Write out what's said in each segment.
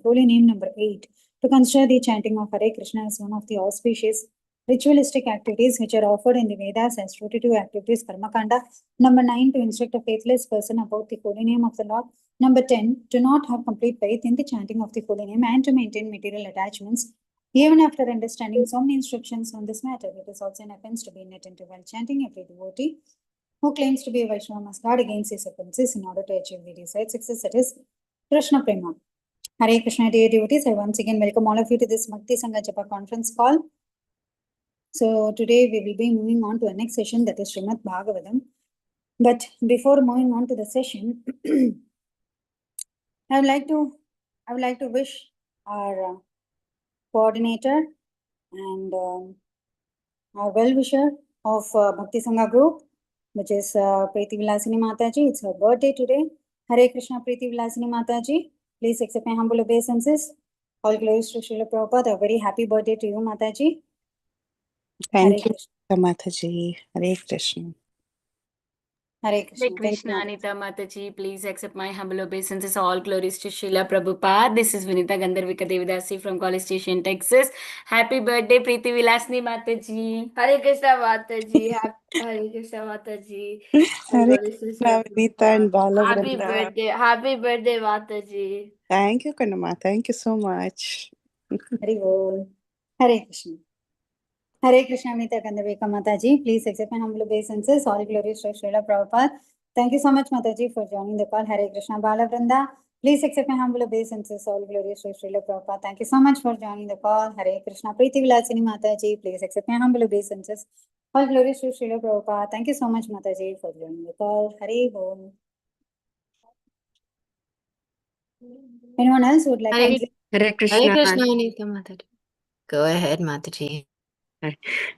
holy name number 8, to consider the chanting of Hare Krishna as one of the auspicious ritualistic activities which are offered in the Vedas as 42 activities Karmakanda. Number 9, to instruct a faithless person about the holy name of the Lord. Number 10, to not have complete faith in the chanting of the holy name and to maintain material attachments. Even after understanding so many instructions on this matter, it is also an offense to be inattentive while chanting. Every devotee who claims to be a Vaishnava must guard against his offenses in order to achieve the desired success, that is Krishna Prema. Hare Krishna, dear devotees, I once again welcome all of you to this Bhakti Sangha Japa conference call. So today we will be moving on to the next session, that is Srimad Bhagavatam. But before moving on to the session, I would like to wish our coordinator and our well-wisher of Bhakti Sangha group, which is Preeti Vilasini Mataji. It's her birthday today. Hare Krishna, Preeti Vilasini Mataji. Please accept my humble obeisances. All glories to Srila Prabhupada. A very happy birthday to you, Mataji. Thank you, Mataji. Hare Krishna. Hare Krishna. Hare Krishna, Anita Mataji. Please accept my humble obeisances. All glories to Srila Prabhupada. This is Vinita Gandharvika Devidasi from College Station, Texas. Happy birthday, Preeti Vilasni Mataji. Hare Krishna, Mataji. Hare Krishna, Mataji. Hare Krishna, Vinita and Balavrinda. Happy birthday, Mataji. Thank you, Kanama. Thank you so much. Hare Krishna. Hare Krishna, Amita Gandharvika Mataji. Please accept my humble obeisances. All glories to Srila Prabhupada. Thank you so much, Mataji, for joining the call. Hare Krishna, Balavrinda. Please accept my humble obeisances. All glories to Srila Prabhupada. Thank you so much for joining the call. Hare Krishna, Preeti Vilasini Mataji. Please accept my humble obeisances. All glories to Srila Prabhupada. Thank you so much, Mataji, for joining the call. Hare Om. Anyone else would like to? Hare Krishna. Hare Krishna, Anita Mataji. Go ahead, Mataji.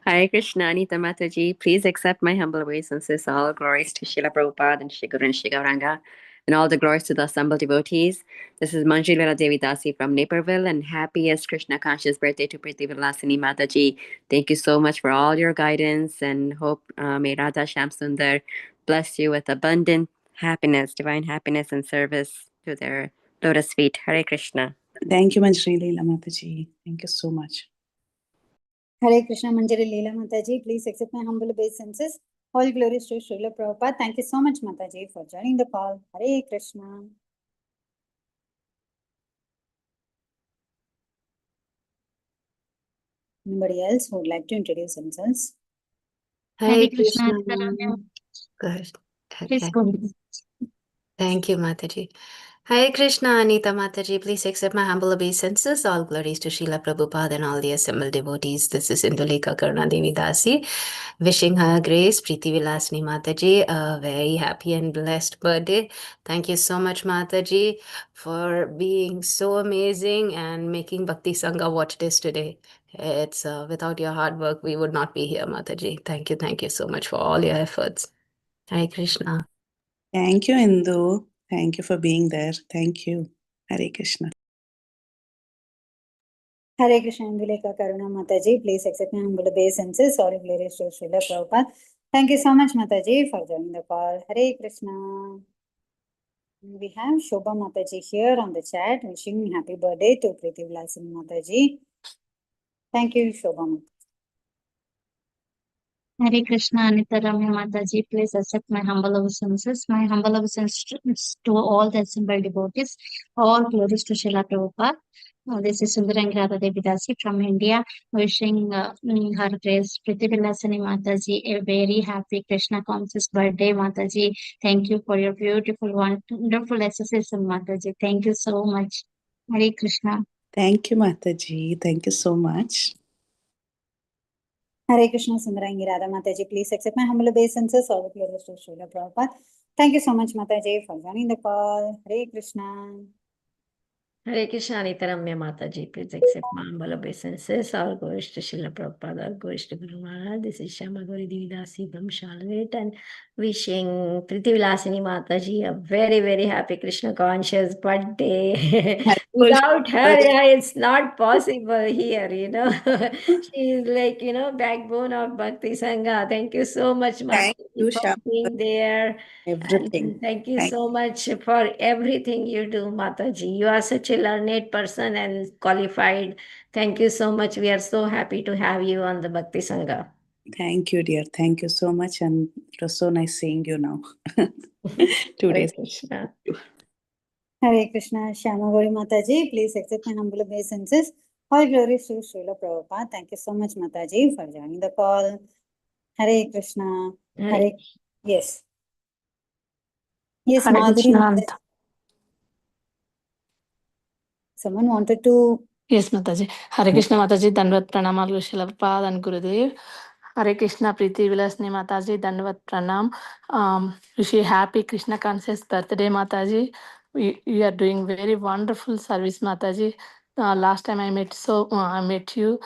Hare Krishna, Anita Mataji. Please accept my humble obeisances. All glories to Srila Prabhupada and Shri Guru and Shri Gauranga, and all the glories to the assembled devotees. This is Manjulila Devidasi from Naperville, and happiest Krishna conscious birthday to Preeti Vilasini Mataji. Thank you so much for all your guidance, and hope may Radha Shyam Sundar bless you with abundant happiness, divine happiness, and service to their lotus feet. Hare Krishna. Thank you, Manjari Leela Mataji. Thank you so much. Hare Krishna, Manjari Leela Mataji. Please accept my humble obeisances. All glories to Srila Prabhupada. Thank you so much, Mataji, for joining the call. Hare Krishna. Anybody else who would like to introduce themselves? Hare Krishna. Go ahead. Please go ahead. Thank you, Mataji. Hare Krishna, Anita Mataji. Please accept my humble obeisances. All glories to Srila Prabhupada and all the assembled devotees. This is Indulika Karuna Devi Dasi. Wishing her grace, Preeti Vilasni Mataji, a very happy and blessed birthday. Thank you so much, Mataji, for being so amazing and making Bhakti Sangha what it is today. It's without your hard work, we would not be here, Mataji. Thank you so much for all your efforts. Hare Krishna. Thank you, Indu. Thank you for being there. Thank you. Hare Krishna. Hare Krishna, Indulika Karuna Mataji. Please accept my humble obeisances. All glories to Srila Prabhupada. Thank you so much, Mataji, for joining the call. Hare Krishna. We have Shobha Mataji here on the chat, wishing happy birthday to Preeti Vilasini Mataji. Thank you, Shobha Mataji. Hare Krishna, Anita Ramya Mataji. Please accept my humble obeisances. My humble obeisances to all the assembled devotees. All glories to Srila Prabhupada. This is Sundarangi Radha Devidasi from India, wishing her grace, Preeti Vilasini Mataji, a very happy Krishna conscious birthday, Mataji. Thank you for your beautiful, wonderful association, Mataji. Thank you so much. Hare Krishna. Thank you, Mataji. Thank you so much. Hare Krishna, Sundarangi Radha Mataji. Please accept my humble obeisances. All glories to Srila Prabhupada. Thank you so much, Mataji, for joining the call. Hare Krishna. Hare Krishna, Anita Ramya Mataji. Please accept my humble obeisances. All glories to Srila Prabhupada, all glories to Guru Maharaj. This is Shama Gauri Devidasi from Charlotte, and wishing Preeti Vilasini Mataji a very, very happy Krishna conscious birthday. Without her, it's not possible here, She is like, backbone of Bhakti Sangha. Thank you so much, Mataji, for being there. Everything. And thank you so much for everything you do, Mataji. You are such a a learned person and qualified. Thank you so much. We are so happy to have you on the Bhakti Sangha. Thank you, dear. Thank you so much. And it was so nice seeing you now. 2 Hare days. Krishna. Hare Krishna, Shyama Gauri Mataji, please accept my humble obeisances. All glories to Srila Prabhupada. Thank you so much, Mataji, for joining the call. Hare Krishna. Hare. Yes. Yes, Hare Madhuri. Krishna. Someone wanted to. Yes, Mataji. Hare Krishna, Mataji. Dandavat pranam, Srila Prabhupada and Gurudev. Hare Krishna, Preeti Vilasni Mataji. Dandavat pranam. Wish you happy Krishna conscious birthday, Mataji. You are doing very wonderful service, Mataji. Last time I met you.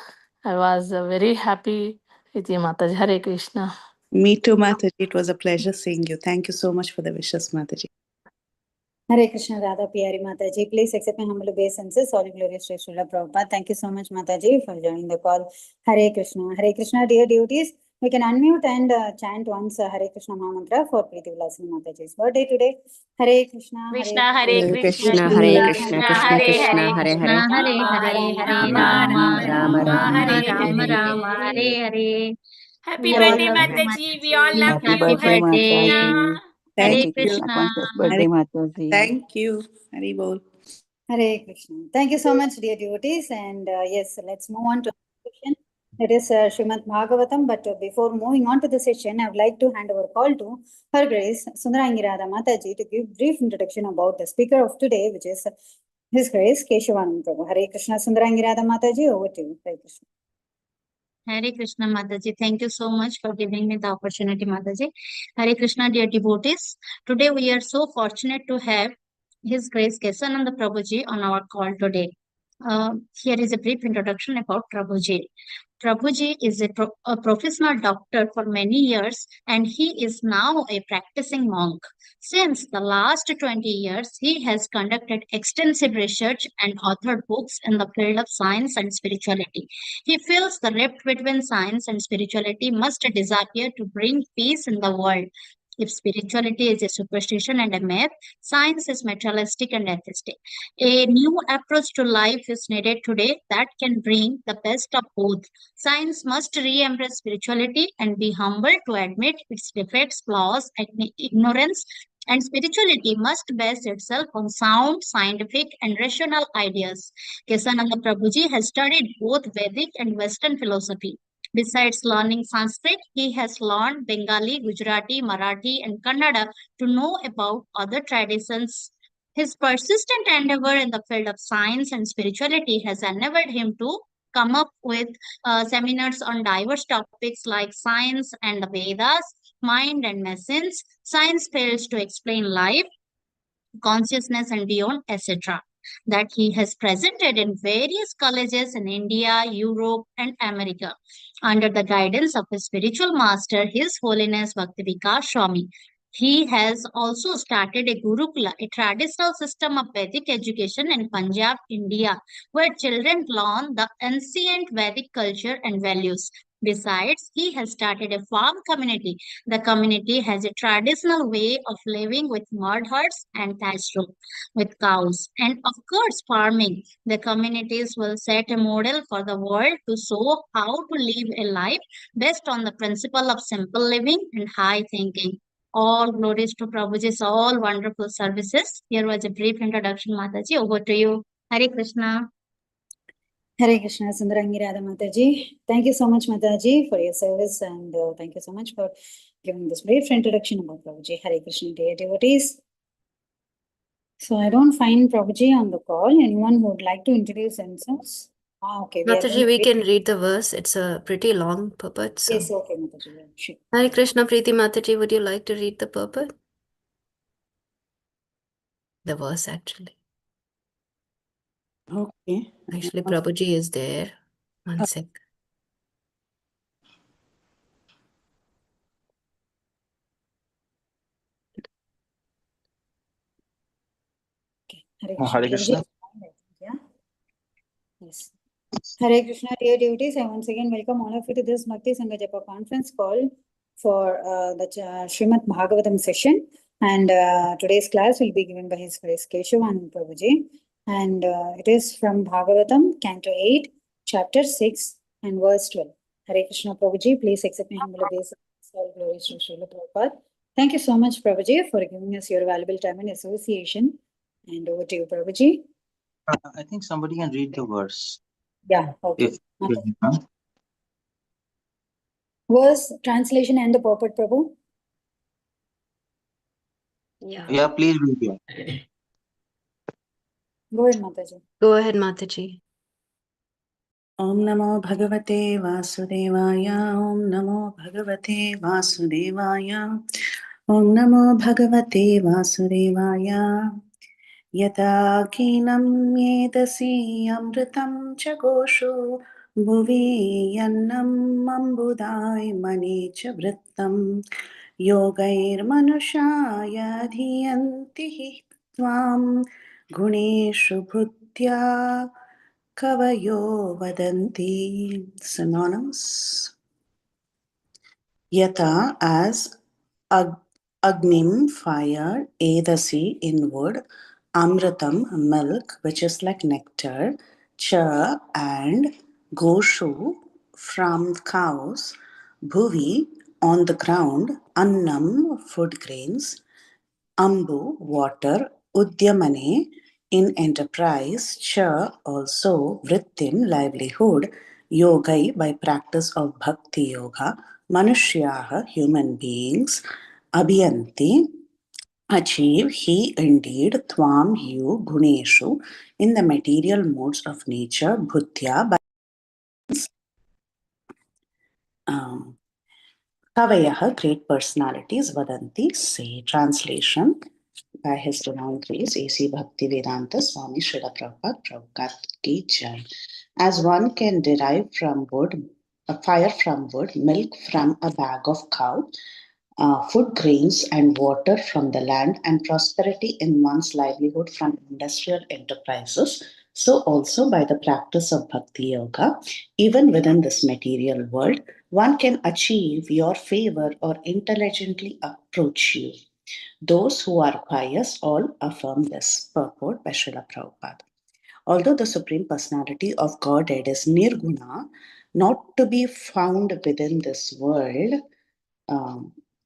I was very happy with you, Mataji. Hare Krishna. Me too, Mataji. It was a pleasure seeing you. Thank you so much for the wishes, Mataji. Hare Krishna, Radha Piyari Mataji. Please accept my humble obeisances. All glories to Srila Prabhupada. Thank you so much, Mataji, for joining the call. Hare Krishna. Hare Krishna, dear devotees. We can unmute and chant once Hare Krishna Mahamantra for Preeti Vilasini Mataji's birthday today. Hare Krishna. Krishna, Hare Krishna, Krishna, Hare Krishna, Krishna Hare Krishna, Hare Hare. Hare Hare, Hare Rama, Rama Rama, Hare Hare. Happy We all birthday, love you, Mataji. We all love Happy you. Hare birthday. Krishna. Hare Thank you. Krishna. conscious birthday, Mataji. Thank you. Hari Bol. Hare Krishna. Thank you so much, dear devotees. And yes, let's move on to the session. That is Srimad Bhagavatam. But before moving on to the session, I would like to hand over call to Her Grace Sundarangi Radha Mataji to give brief introduction about the speaker of today, which is His Grace Keshavanand Prabhu. Hare Krishna, Sundarangi Radha Mataji, over to you. Hare Krishna. Hare Krishna, Mataji. Thank you so much for giving me the opportunity, Mataji. Hare Krishna, dear devotees. Today we are so fortunate to have His Grace Keshavanand Prabhuji on our call today. Here is a brief introduction about Prabhuji. Prabhuji is a professional doctor for many years, and he is now a practicing monk. Since the last 20 years, he has conducted extensive research and authored books in the field of science and spirituality. He feels the rift between science and spirituality must disappear to bring peace in the world. If spirituality is a superstition and a myth, science is materialistic and atheistic. A new approach to life is needed today that can bring the best of both. Science must re-embrace spirituality and be humble to admit its defects, flaws, and ignorance. And spirituality must base itself on sound, scientific, and rational ideas. Keshavanand Prabhuji has studied both Vedic and Western philosophy. Besides learning Sanskrit, he has learned Bengali, Gujarati, Marathi, and Kannada to know about other traditions. His persistent endeavor in the field of science and spirituality has enabled him to come up with seminars on diverse topics like science and the Vedas, mind and machines, science fails to explain life, consciousness and beyond, etc. That he has presented in various colleges in India, Europe, and America under the guidance of his spiritual master, His Holiness Bhakti Vikas Swami. He has also started a Gurukula, a traditional system of Vedic education in Punjab, India, where children learn the ancient Vedic culture and values. Besides, he has started a farm community. The community has a traditional way of living with mud huts and thatched roof with cows. And of course, farming. The communities will set a model for the world to show how to live a life based on the principle of simple living and high thinking. All glories to Prabhuji's all wonderful services. Here was a brief introduction, Mataji. Over to you. Hare Krishna. Hare Krishna, Sundarangi Radha Mataji. Thank you so much, Mataji, for your service, and thank you so much for giving this brief introduction about Prabhuji. Hare Krishna, dear devotees. So I don't find Prabhuji on the call. Anyone who would like to introduce themselves? Okay. Mataji, we can read the verse. It's a pretty long purport. So. Yes, okay, Mataji. Sure. Hare Krishna, Preeti Mataji, would you like to read the purport? The verse, actually. Okay. Actually, Prabhuji is there. One sec. Okay. Hare Hare Krishna. Krishna. Yeah. Yes. Hare Krishna, dear devotees. I once again welcome all of you to this Bhakti Sangha Japa conference call for the Srimad Bhagavatam session. And today's class will be given by His Grace Keshavanand Prabhuji. and it is from Bhagavatam, Canto 8, Chapter 6, and verse 12. Hare Krishna, Prabhuji, please accept my humble obeisance. All glories to Srila Prabhupada. Thank you so much, Prabhuji, for giving us your valuable time and association. And over to you, Prabhuji. I think somebody can read the verse. Yeah, okay. If you can. Verse, translation, and the purport, Prabhu. Yeah, please read it. Go ahead, Mataji. Go ahead, Mataji. Om Namo Bhagavate Vasudevaya. Om Namo Bhagavate Vasudevaya. Om Namo Bhagavate Vasudevaya. Yata kinam yedasi amritam chagosho bhuvi yannam ambudai mani cha vrittam yogair manushaya dhiyanti tvam guneshu bhutya kavayo vadanti. Synonyms. Yata as Agnim, fire, Edasi, inward, Amritam, milk, which is like nectar, Cha, and Goshu, from cows, Bhuvi, on the ground, Annam, food grains, Ambu, water, Udyamane, in enterprise, Cha, also, Vrittim, livelihood, Yogai, by practice of Bhakti Yoga, Manushyaha, human beings, Abhiyanti, achieve, he indeed, Tvam, you, Guneshu, in the material modes of nature, Bhuttya, by Kavayaha, great personalities, Vadanti, say. Translation by His Divine Grace, A.C. Bhaktivedanta Swami Srila Prabhupada, Prabhupada Ki Jai. As one can derive from wood, fire from wood, milk from a bag of cow, food grains and water from the land, and prosperity in one's livelihood from industrial enterprises, so also by the practice of Bhakti Yoga, even within this material world, one can achieve your favor or intelligently approach you. Those who are pious all affirm this. Purport by Srila Prabhupada. Although the Supreme Personality of Godhead is Nirguna, not to be found within this world,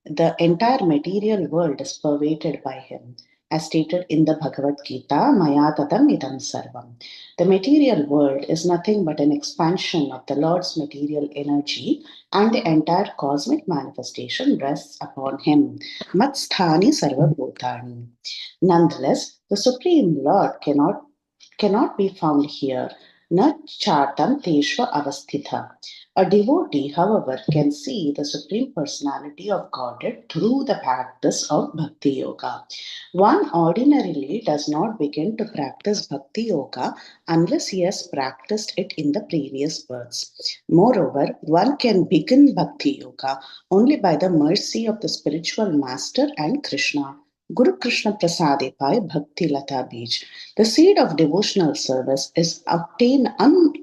the entire material world is pervaded by him, as stated in the Bhagavad Gita, Maya tatam idam sarvam. The material world is nothing but an expansion of the Lord's material energy, and the entire cosmic manifestation rests upon him. Matsthani sarva bhutani. Nonetheless, the Supreme Lord cannot be found here. Na chartam teshva avasthitha. A devotee, however, can see the Supreme Personality of Godhead through the practice of Bhakti Yoga. One ordinarily does not begin to practice Bhakti Yoga unless he has practiced it in the previous births. Moreover, one can begin Bhakti Yoga only by the mercy of the spiritual master and Krishna. Guru Krishna Prasade Pai Bhakti Lata Bij. The seed of devotional service is obtainable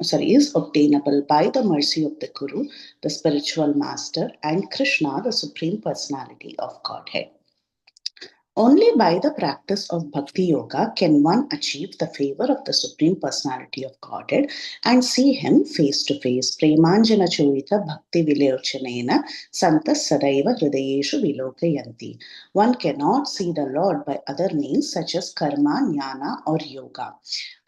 by the mercy of the Guru, the spiritual master, and Krishna, the Supreme Personality of Godhead. Only by the practice of Bhakti Yoga can one achieve the favor of the Supreme Personality of Godhead and see him face to face. Premanjana Churita Bhakti Vilayochanena Santas Sadaiva Hridayeshu Vilokayanti. One cannot see the Lord by other means such as karma, jnana, or yoga.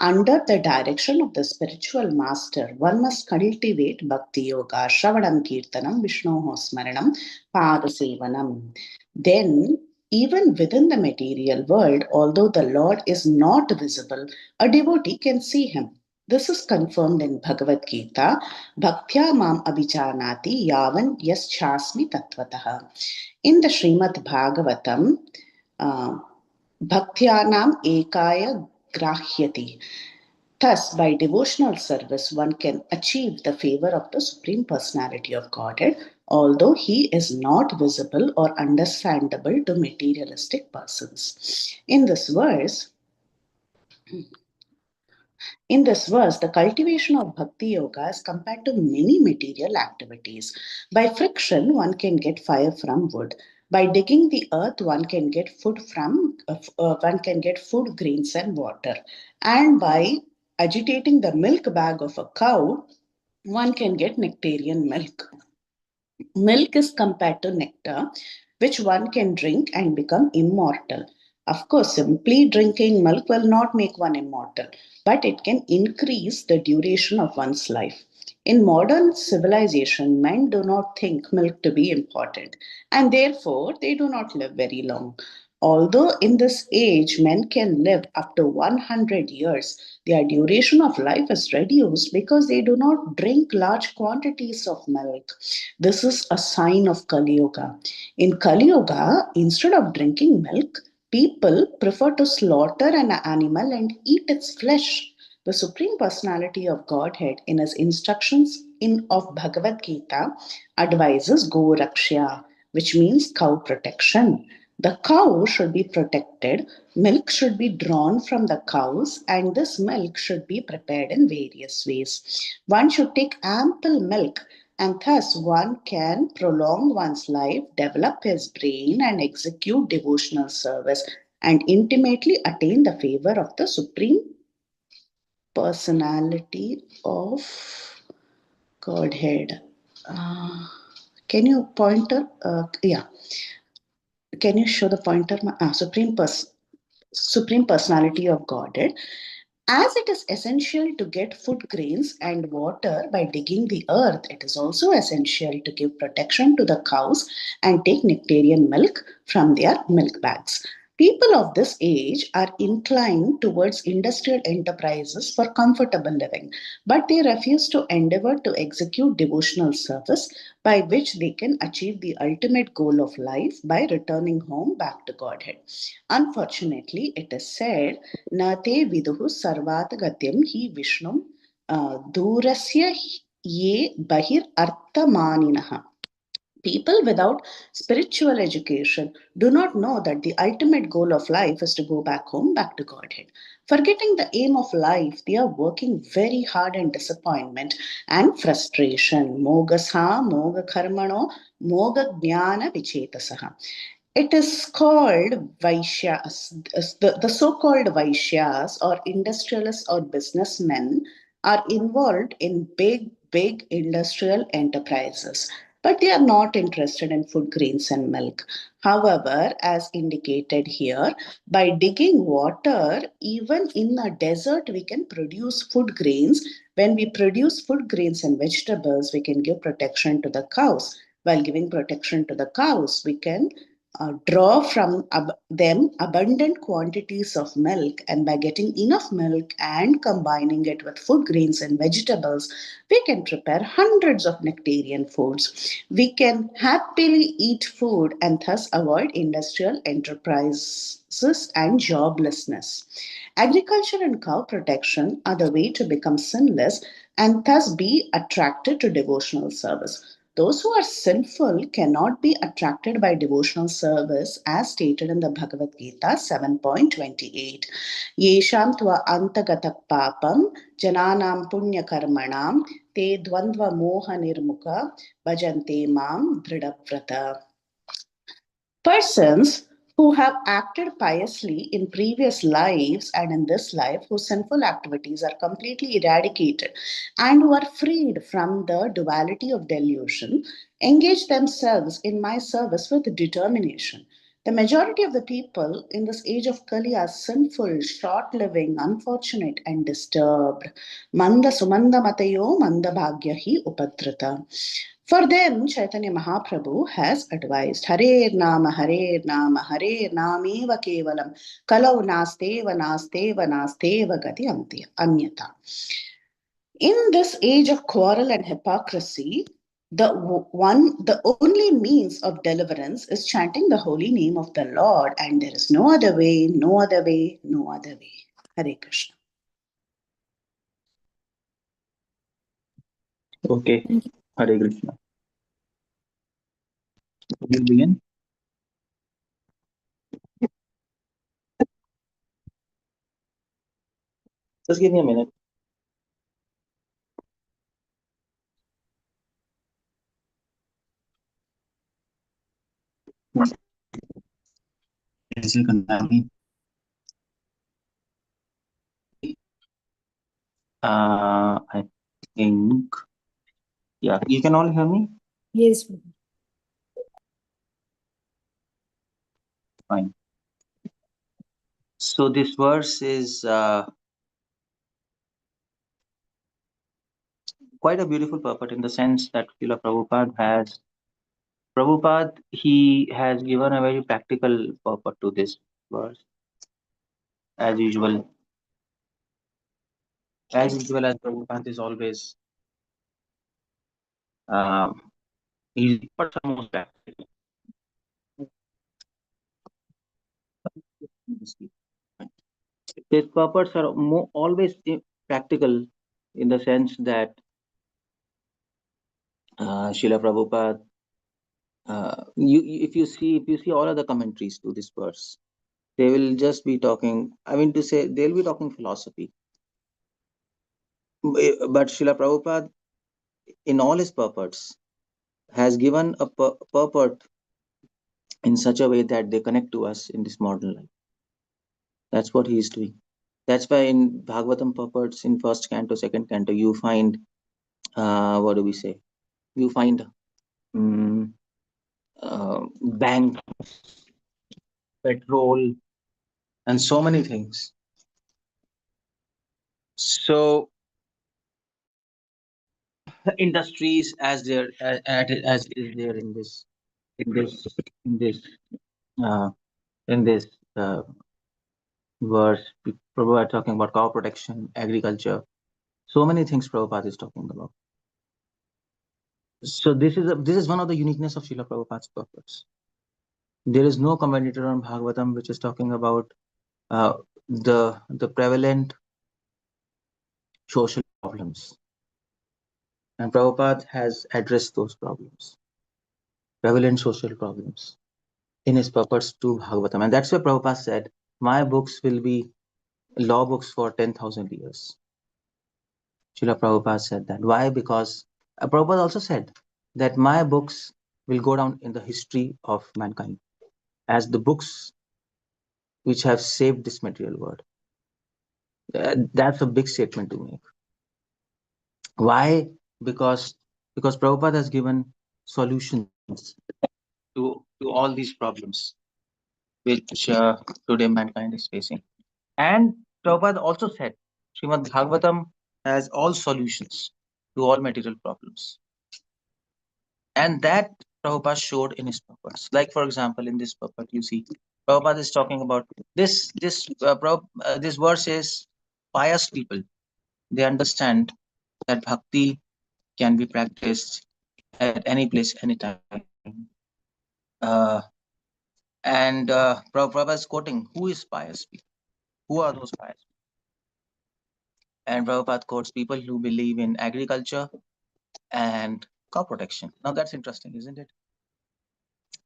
Under the direction of the spiritual master, one must cultivate Bhakti Yoga, Shravanam Kirtanam, Vishnoho Smaranam, Padasevanam. Then, even within the material world, although the Lord is not visible, a devotee can see him. This is confirmed in Bhagavad Gita, Bhaktya Mam Abhijanati Yavan Yaschasmi Tattvataha. In the Srimad Bhagavatam, Bhaktyanam Ekaya Grahyati. Thus, by devotional service, one can achieve the favor of the Supreme Personality of Godhead, although he is not visible or understandable to materialistic persons. In this verse, the cultivation of Bhakti Yoga is compared to many material activities. By friction, one can get fire from wood. By digging the earth, one can get food from one can get food, grains, and water. And by agitating the milk bag of a cow, one can get nectarian milk. Milk is compared to nectar, which one can drink and become immortal. Of course, simply drinking milk will not make one immortal, but it can increase the duration of one's life. In modern civilization, men do not think milk to be important, and therefore they do not live very long. Although in this age men can live up to 100 years, their duration of life is reduced because they do not drink large quantities of milk. This is a sign of Kali Yuga. In Kali Yuga, instead of drinking milk, people prefer to slaughter an animal and eat its flesh. The Supreme Personality of Godhead, in his instructions of Bhagavad Gita, advises Go Rakshya, which means cow protection. The cow should be protected, milk should be drawn from the cows, and this milk should be prepared in various ways. One should take ample milk, and thus one can prolong one's life, develop his brain, and execute devotional service, and intimately attain the favor of the Supreme Personality of Godhead. Can you pointer? Yeah. Can you show the pointer? Supreme Personality of Godhead. As it is essential to get food, grains, and water by digging the earth, it is also essential to give protection to the cows and take nectarian milk from their milk bags. People of this age are inclined towards industrial enterprises for comfortable living, but they refuse to endeavor to execute devotional service by which they can achieve the ultimate goal of life by returning home back to Godhead. Unfortunately, it is said, Nate viduhu sarvat gatyam hi Vishnum durasya ye bahir arthamaninaha. People without spiritual education do not know that the ultimate goal of life is to go back home, back to Godhead. Forgetting the aim of life, they are working very hard in disappointment and frustration. Mogasha, moga karmano, moga jnana vichetasaha. It is called Vaishyas. The so called Vaishyas or industrialists or businessmen are involved in big industrial enterprises, but they are not interested in food, grains, and milk. However, as indicated here, by digging water, even in a desert, we can produce food grains. When we produce food grains and vegetables, we can give protection to the cows. While giving protection to the cows, we can draw from them abundant quantities of milk, and by getting enough milk and combining it with food, grains, and vegetables, we can prepare hundreds of nectarian foods. We can happily eat food and thus avoid industrial enterprises and joblessness. Agriculture and cow protection are the way to become sinless and thus be attracted to devotional service. Those who are sinful cannot be attracted by devotional service, as stated in the Bhagavad Gita 7.28. Yesham tva antagatak papam jananam punya karmanam te dvandva moha nirmukha bhajante mam dhridavrata. Persons who have acted piously in previous lives and in this life, whose sinful activities are completely eradicated and who are freed from the duality of delusion, engage themselves in my service with determination. The majority of the people in this age of Kali are sinful, short living, unfortunate, and disturbed. Manda sumanda matayo manda bhagyahi upadrita. For them, Chaitanya Mahaprabhu has advised Hare Nama, Hare Nama, Hare Nameva Kevalam, Kalau Nasteva, Nasteva, Nasteva Gati Anyata. In this age of quarrel and hypocrisy, the only means of deliverance is chanting the holy name of the Lord, and there is no other way, no other way, no other way. Hare Krishna. Okay. Hare Krishna. We'll begin. Just give me a minute. Is it Konami? I think, yeah, you can all hear me? Yes, Prabhu. Fine. So this verse is quite a beautiful purport in the sense that Srila Prabhupada, he has given a very practical purport to this verse. As usual, as Prabhupada is always, he's for some most practical. His purports are always practical in the sense that Srila Prabhupada, if you see all of the commentaries to this verse, they will just be talking, I mean to say, they'll be talking philosophy. But Srila Prabhupada, in all his purports, has given a purport in such a way that they connect to us in this modern life. That's what he is doing. That's why in Bhagavatam purports, in first canto, second canto, you find, what do we say? You find bank, petrol, and so many things. So industries as there as is there in this verse. Prabhupada are talking about cow protection, agriculture, so many things Prabhupada is talking about. So this is one of the uniqueness of Srila Prabhupada's purpose. There is no commentator on Bhagavatam which is talking about the prevalent social problems, and Prabhupada has addressed those problems, prevalent social problems, in his purpose to Bhagavatam, and that's why Prabhupada said, "My books will be law books for 10,000 years." Srila Prabhupada said that. Why? Because Prabhupada also said that my books will go down in the history of mankind as the books which have saved this material world. That's a big statement to make. Why? Because Prabhupada has given solutions to all these problems which today mankind is facing. And Prabhupada also said, Srimad Bhagavatam has all solutions to all material problems. And that Prabhupada showed in his purpose. Like, for example, in this purpose, you see, Prabhupada is talking about this verse is pious people. They understand that bhakti can be practiced at any place, anytime. Prabhupada is quoting, who is pious people? Who are those pious people? And Prabhupada quotes people who believe in agriculture and crop protection. Now that's interesting, isn't it?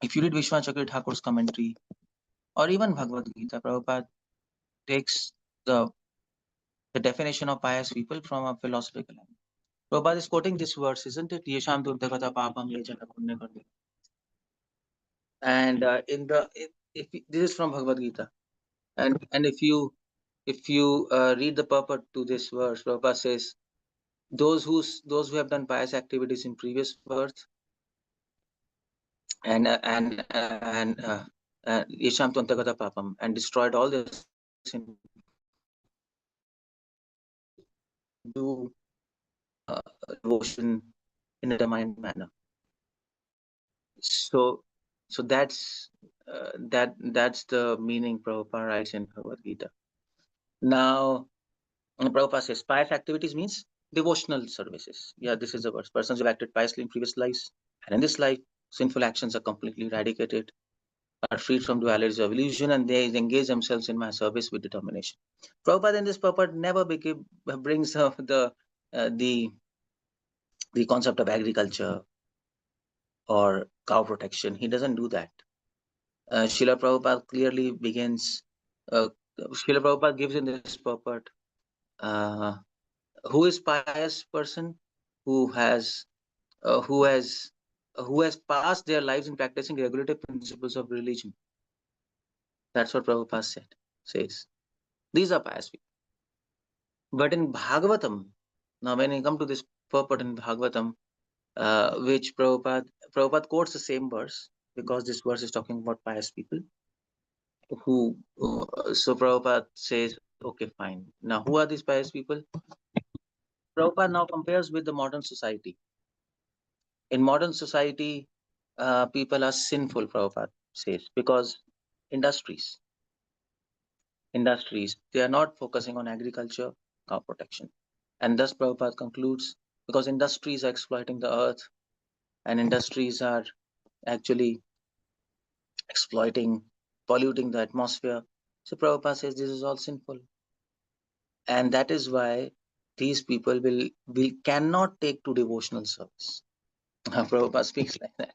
If you read Vishwanath Chakravarti Thakur's commentary, or even Bhagavad Gita, Prabhupada takes the definition of pious people from a philosophical angle. Prabhupada is quoting this verse, isn't it? Yesham durtakata papam yajana punya karne. And if this is from Bhagavad Gita, and if you read the purport to this verse, Prabhupada says, those who have done pious activities in previous birth and Yesham Twantagata Papam, and destroyed all this in do devotion in a determined manner. So that's the meaning Prabhupada writes in Bhagavad Gita. Now Prabhupada says pious activities means devotional services. Yeah, this is the verse. Persons who acted piously in previous lives, and in this life, sinful actions are completely eradicated, are freed from dualities of illusion, and they engage themselves in my service with determination. Prabhupada in this purport never brings up the concept of agriculture or cow protection. He doesn't do that. Srila Prabhupada clearly begins. Srila Prabhupada gives in this purport, who is pious person who has passed their lives in practicing regulative principles of religion. That's what Prabhupada says. These are pious people. But in Bhagavatam, now when you come to this purport in Bhagavatam, which Prabhupada quotes the same verse, because this verse is talking about pious people who, so Prabhupada says, okay, fine. Now, who are these pious people? Prabhupada now compares with the modern society. In modern society, people are sinful, Prabhupada says, because industries, they are not focusing on agriculture, cow protection. And thus Prabhupada concludes, because industries are exploiting the earth, and industries are actually exploiting, polluting the atmosphere. So Prabhupada says this is all sinful. And that is why these people cannot take to devotional service. Prabhupada speaks like that.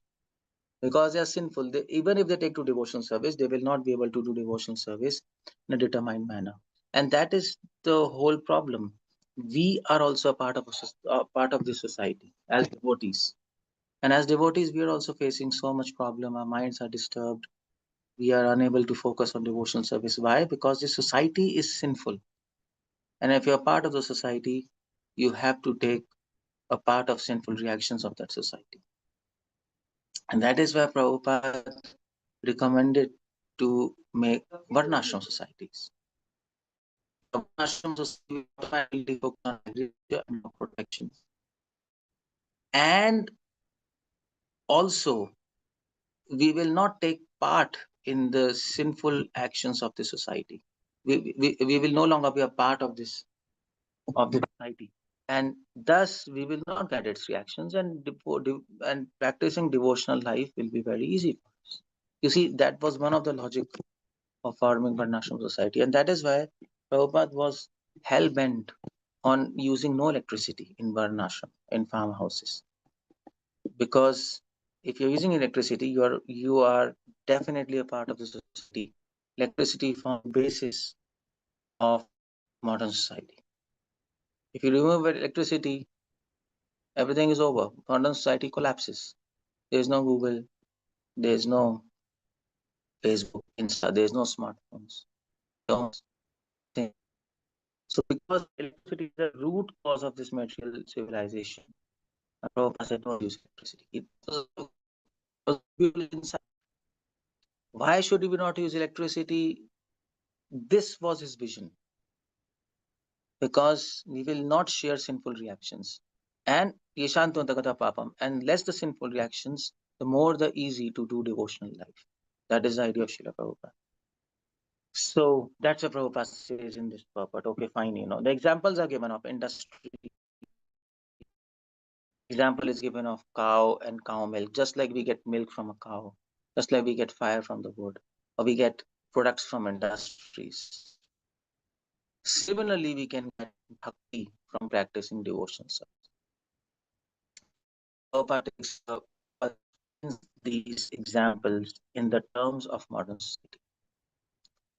Because they are sinful. Even if they take to devotional service, they will not be able to do devotional service in a determined manner. And that is the whole problem. We are also a part of this society as devotees. And as devotees, we are also facing so much problem. Our minds are disturbed. We are unable to focus on devotional service. Why? Because the society is sinful. And if you're part of the society, you have to take a part of sinful reactions of that society. And that is why Prabhupada recommended to make Varnashram societies. Varnashram society automatically focus on agriculture and protection. And also, we will not take part in the sinful actions of the society. We will no longer be a part of the society. And thus, we will not get its reactions, and practicing devotional life will be very easy for us. You see, that was one of the logic of forming Varnashram society. And that is why Prabhupada was hell-bent on using no electricity in Varnashram, in farmhouses. Because if you're using electricity, you are definitely a part of the society. Electricity forms the basis of modern society. If you remove electricity, everything is over. Modern society collapses. There is no Google, there is no Facebook, Insta, there is no smartphones. So because electricity is the root cause of this material civilization, Prabhupada said don't use electricity. It was beautiful insight. Why should we not use electricity? This was his vision. Because we will not share sinful reactions. And yeshantantagata papam. And less the sinful reactions, the more the easy to do devotional life. That is the idea of Srila Prabhupada. So that's what Prabhupada says in this purport. Okay, fine, the examples are given of industry. Example is given of cow and cow milk. Just like we get milk from a cow, just like we get fire from the wood, or we get products from industries. Similarly, we can get bhakti from practicing devotion service. Prabhupada takes these examples in the terms of modern society.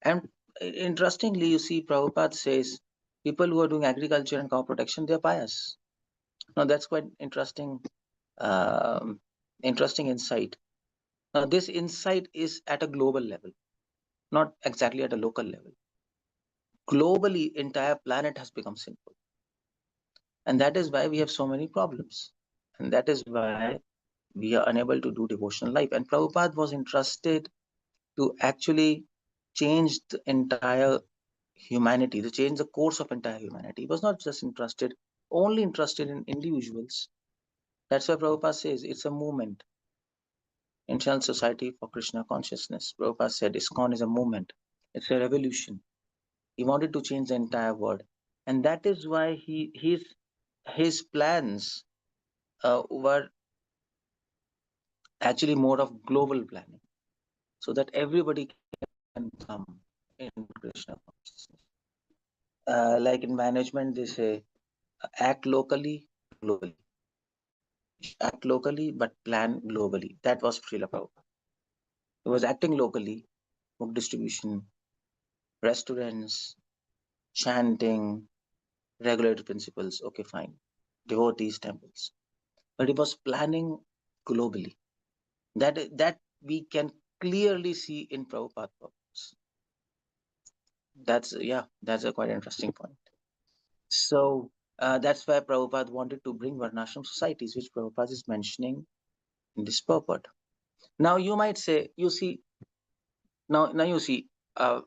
And interestingly, you see, Prabhupada says people who are doing agriculture and cow protection, they're pious. Now, that's quite interesting, interesting insight. Now, this insight is at a global level, not exactly at a local level. Globally, entire planet has become sinful. And that is why we have so many problems. And that is why we are unable to do devotional life. And Prabhupada was interested to actually change the entire humanity, to change the course of entire humanity. He was not just only interested in individuals. That's why Prabhupada says it's a movement. International Society for Krishna Consciousness. Prabhupada said ISKCON is a movement. It's a revolution. He wanted to change the entire world. And that is why his plans were actually more of global planning, so that everybody can come in Krishna consciousness. Like in management, they say, act locally, globally. Act locally, but plan globally. That was Srila Prabhupada. He was acting locally, book distribution, restaurants, chanting, regulated principles. Okay, fine. Devotees, temples. But he was planning globally. That we can clearly see in Prabhupada's purpose. That's a quite interesting point. So that's why Prabhupada wanted to bring Varnashram societies, which Prabhupada is mentioning in this purport. Now you might say, you see, if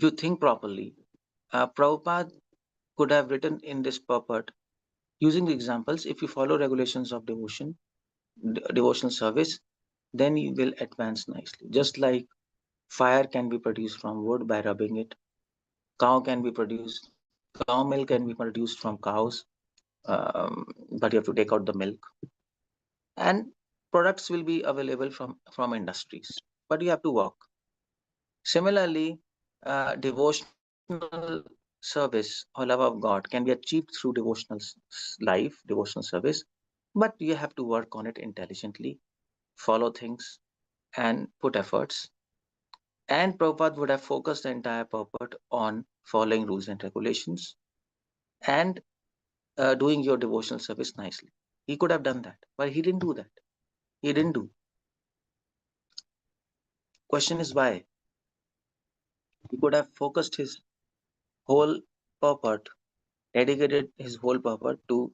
you think properly, Prabhupada could have written in this purport using the examples. If you follow regulations of devotional service, then you will advance nicely. Just like fire can be produced from wood by rubbing it, cow milk can be produced from cows, but you have to take out the milk, and products will be available from industries, but you have to work. Similarly, devotional service or love of God can be achieved through devotional service, but you have to work on it intelligently, follow things, and put efforts. And Prabhupada would have focused the entire purport on following rules and regulations and doing your devotional service nicely. He could have done that, but he didn't do that. He didn't do. Question is why? He could have focused his whole purport, dedicated his whole purport to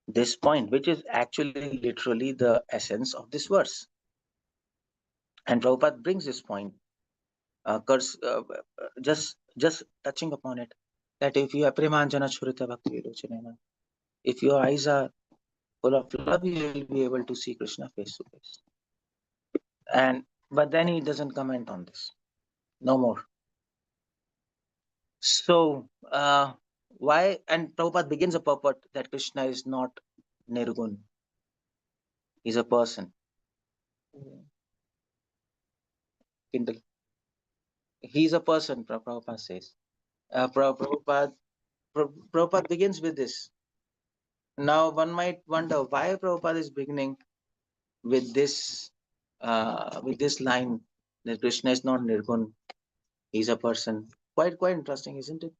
this point, which is actually literally the essence of this verse. And Prabhupada brings this point, just touching upon it, that if you have premanjana churita bhakti vilochana, if your eyes are full of love, you will be able to see Krishna face to face. But then he doesn't comment on this. No more. So why? And Prabhupada begins a purport that Krishna is not Nirgun. He's a person. Kindle. He's a person, Prabhupada says. Prabhupada begins with this. Now one might wonder why Prabhupada is beginning with this line that Krishna is not Nirgun, he's a person. Quite interesting, isn't it?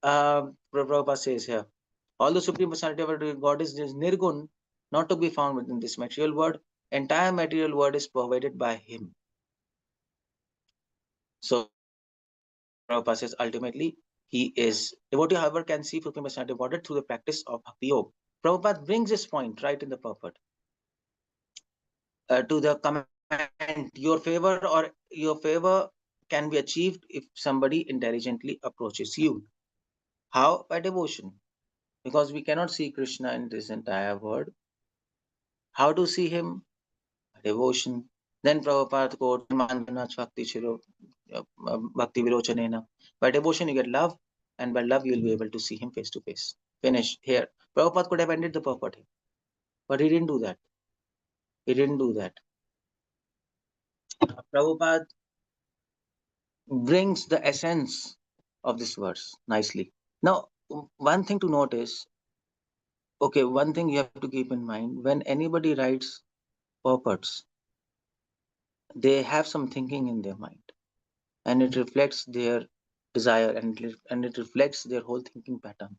Prabhupada says here, although Supreme Personality of God is Nirgun, not to be found within this material world, entire material world is provided by him. So Prabhupada says ultimately he is devotee, however, can see Supreme Personality of God through the practice of Bhakti Yoga. Prabhupada brings this point right in the purport. To the comment, your favor can be achieved if somebody intelligently approaches you. How? By devotion. Because we cannot see Krishna in this entire world. How to see him? Devotion. Then Prabhupada quotes, Bhakti Virochanena. By devotion, you get love, and by love, you will be able to see him face to face. Finish here. Prabhupada could have ended the purport here, but he didn't do that. Prabhupada brings the essence of this verse nicely. Now, one thing to note is, one thing you have to keep in mind, when anybody writes purports, they have some thinking in their mind, and it reflects their desire, and it reflects their whole thinking pattern.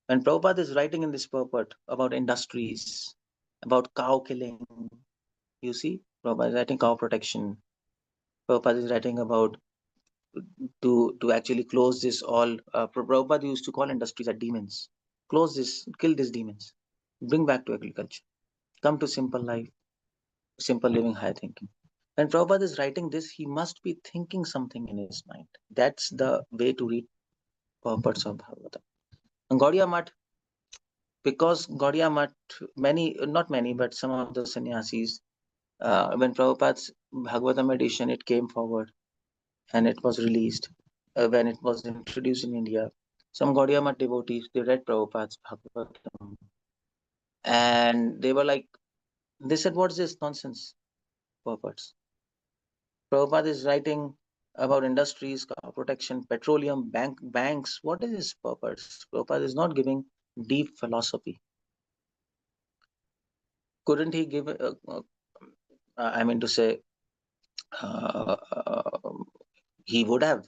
When Prabhupada is writing in this purport about industries, about cow killing, you see, Prabhupada is writing cow protection. Prabhupada is writing about to actually close this all. Prabhupada used to call industries as demons. Close this, kill these demons, bring back to agriculture, come to simple life, simple living, high thinking. When Prabhupada is writing this, he must be thinking something in his mind. That's the way to read purports of Bhagavatam. And Gaudiya Math, because Gaudiya Math, not many, but some of the sannyasis, when Prabhupada's Bhagavatam edition, it came forward and it was released. When it was introduced in India, some Gaudiya Math devotees, they read Prabhupada's Bhagavatam, and they said, what's this nonsense purports? Prabhupada is writing about industries, cow protection, petroleum, banks. What is his purpose? Prabhupada is not giving deep philosophy. Couldn't he give, he would have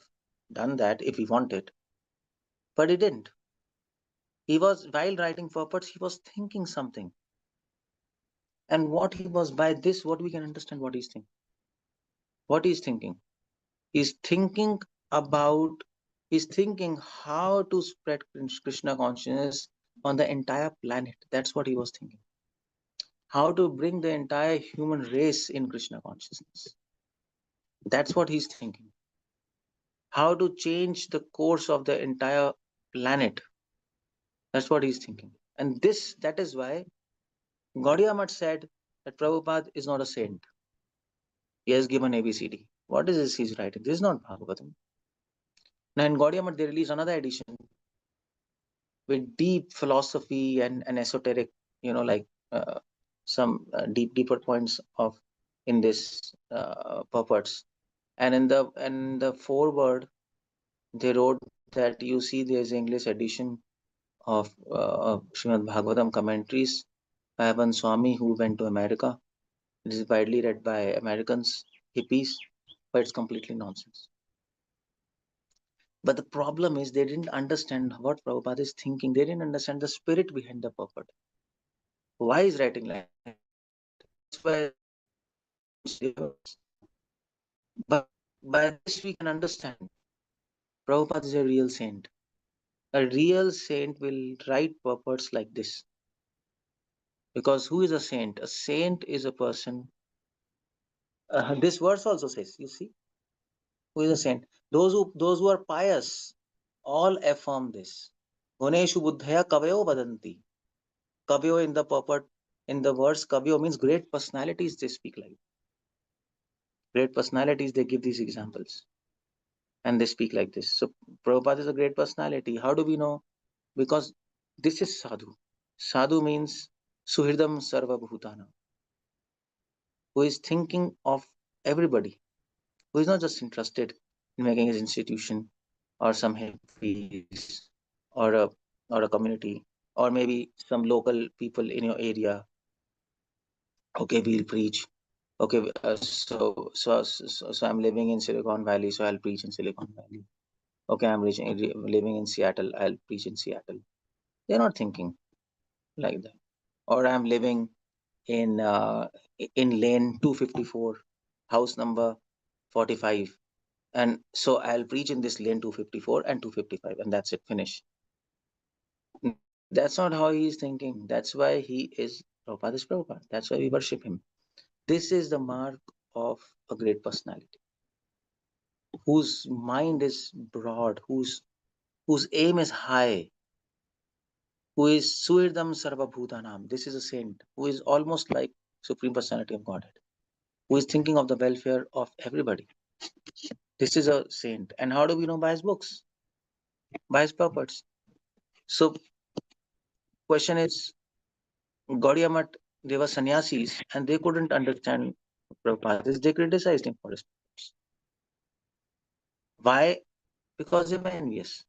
done that if he wanted, but he didn't. While writing purports, he was thinking something. And what he was, by this, what we can understand what he's thinking. What he's thinking? He's thinking about, he's thinking how to spread Krishna consciousness on the entire planet. That's what he was thinking. How to bring the entire human race in Krishna consciousness. That's what he's thinking. How to change the course of the entire planet. That's what he's thinking. And that is why Gaudiya Math said that Prabhupada is not a saint. He has given ABCD. What is this he's writing? This is not Bhagavatam. Now in Gaudiya Math, they released another edition with deep philosophy and esoteric, like some deeper points of in this purports. And in the foreword, they wrote that you see there's English edition of Srimad Bhagavatam commentaries by Evan Swami, who went to America. It is widely read by Americans, hippies, but it's completely nonsense. But the problem is they didn't understand what Prabhupada is thinking. They didn't understand the spirit behind the purport. Why is writing like that? That's why. But by this we can understand Prabhupada is a real saint. A real saint will write purports like this. Because who is a saint? A saint is a person. This verse also says, you see, who is a saint? Those who are pious, all affirm this. Guneshu buddhaya kavayo vadanti. Kavyo in the purport, in the verse, kavyo means great personalities, they speak like. Great personalities, they give these examples. And they speak like this. So Prabhupada is a great personality. How do we know? Because this is sadhu. Sadhu means suhridam sarva bhutana, who is thinking of everybody, who is not just interested in making his institution or some hippies or a community or maybe some local people in your area. Okay, we'll preach. Okay, so I'm living in Silicon Valley, so I'll preach in Silicon Valley. Okay, I'm living in Seattle, I'll preach in Seattle. They're not thinking like that. Or I'm living in lane 254, house number 45, and so I'll preach in this lane 254 and 255, and that's it, finish. That's not how he is thinking. That's why he is Prabhupada is Prabhupada. That's why we worship him. This is the mark of a great personality, whose mind is broad, whose aim is high, who is Suirdam Sarva Bhutanam. This is a saint who is almost like Supreme Personality of Godhead, who is thinking of the welfare of everybody. This is a saint. And how do we know? By his books, by his purports. So question is, Gaudiya Math, they were sannyasis and they couldn't understand Prabhupada. They criticized him for his purports. Why? Because they were envious.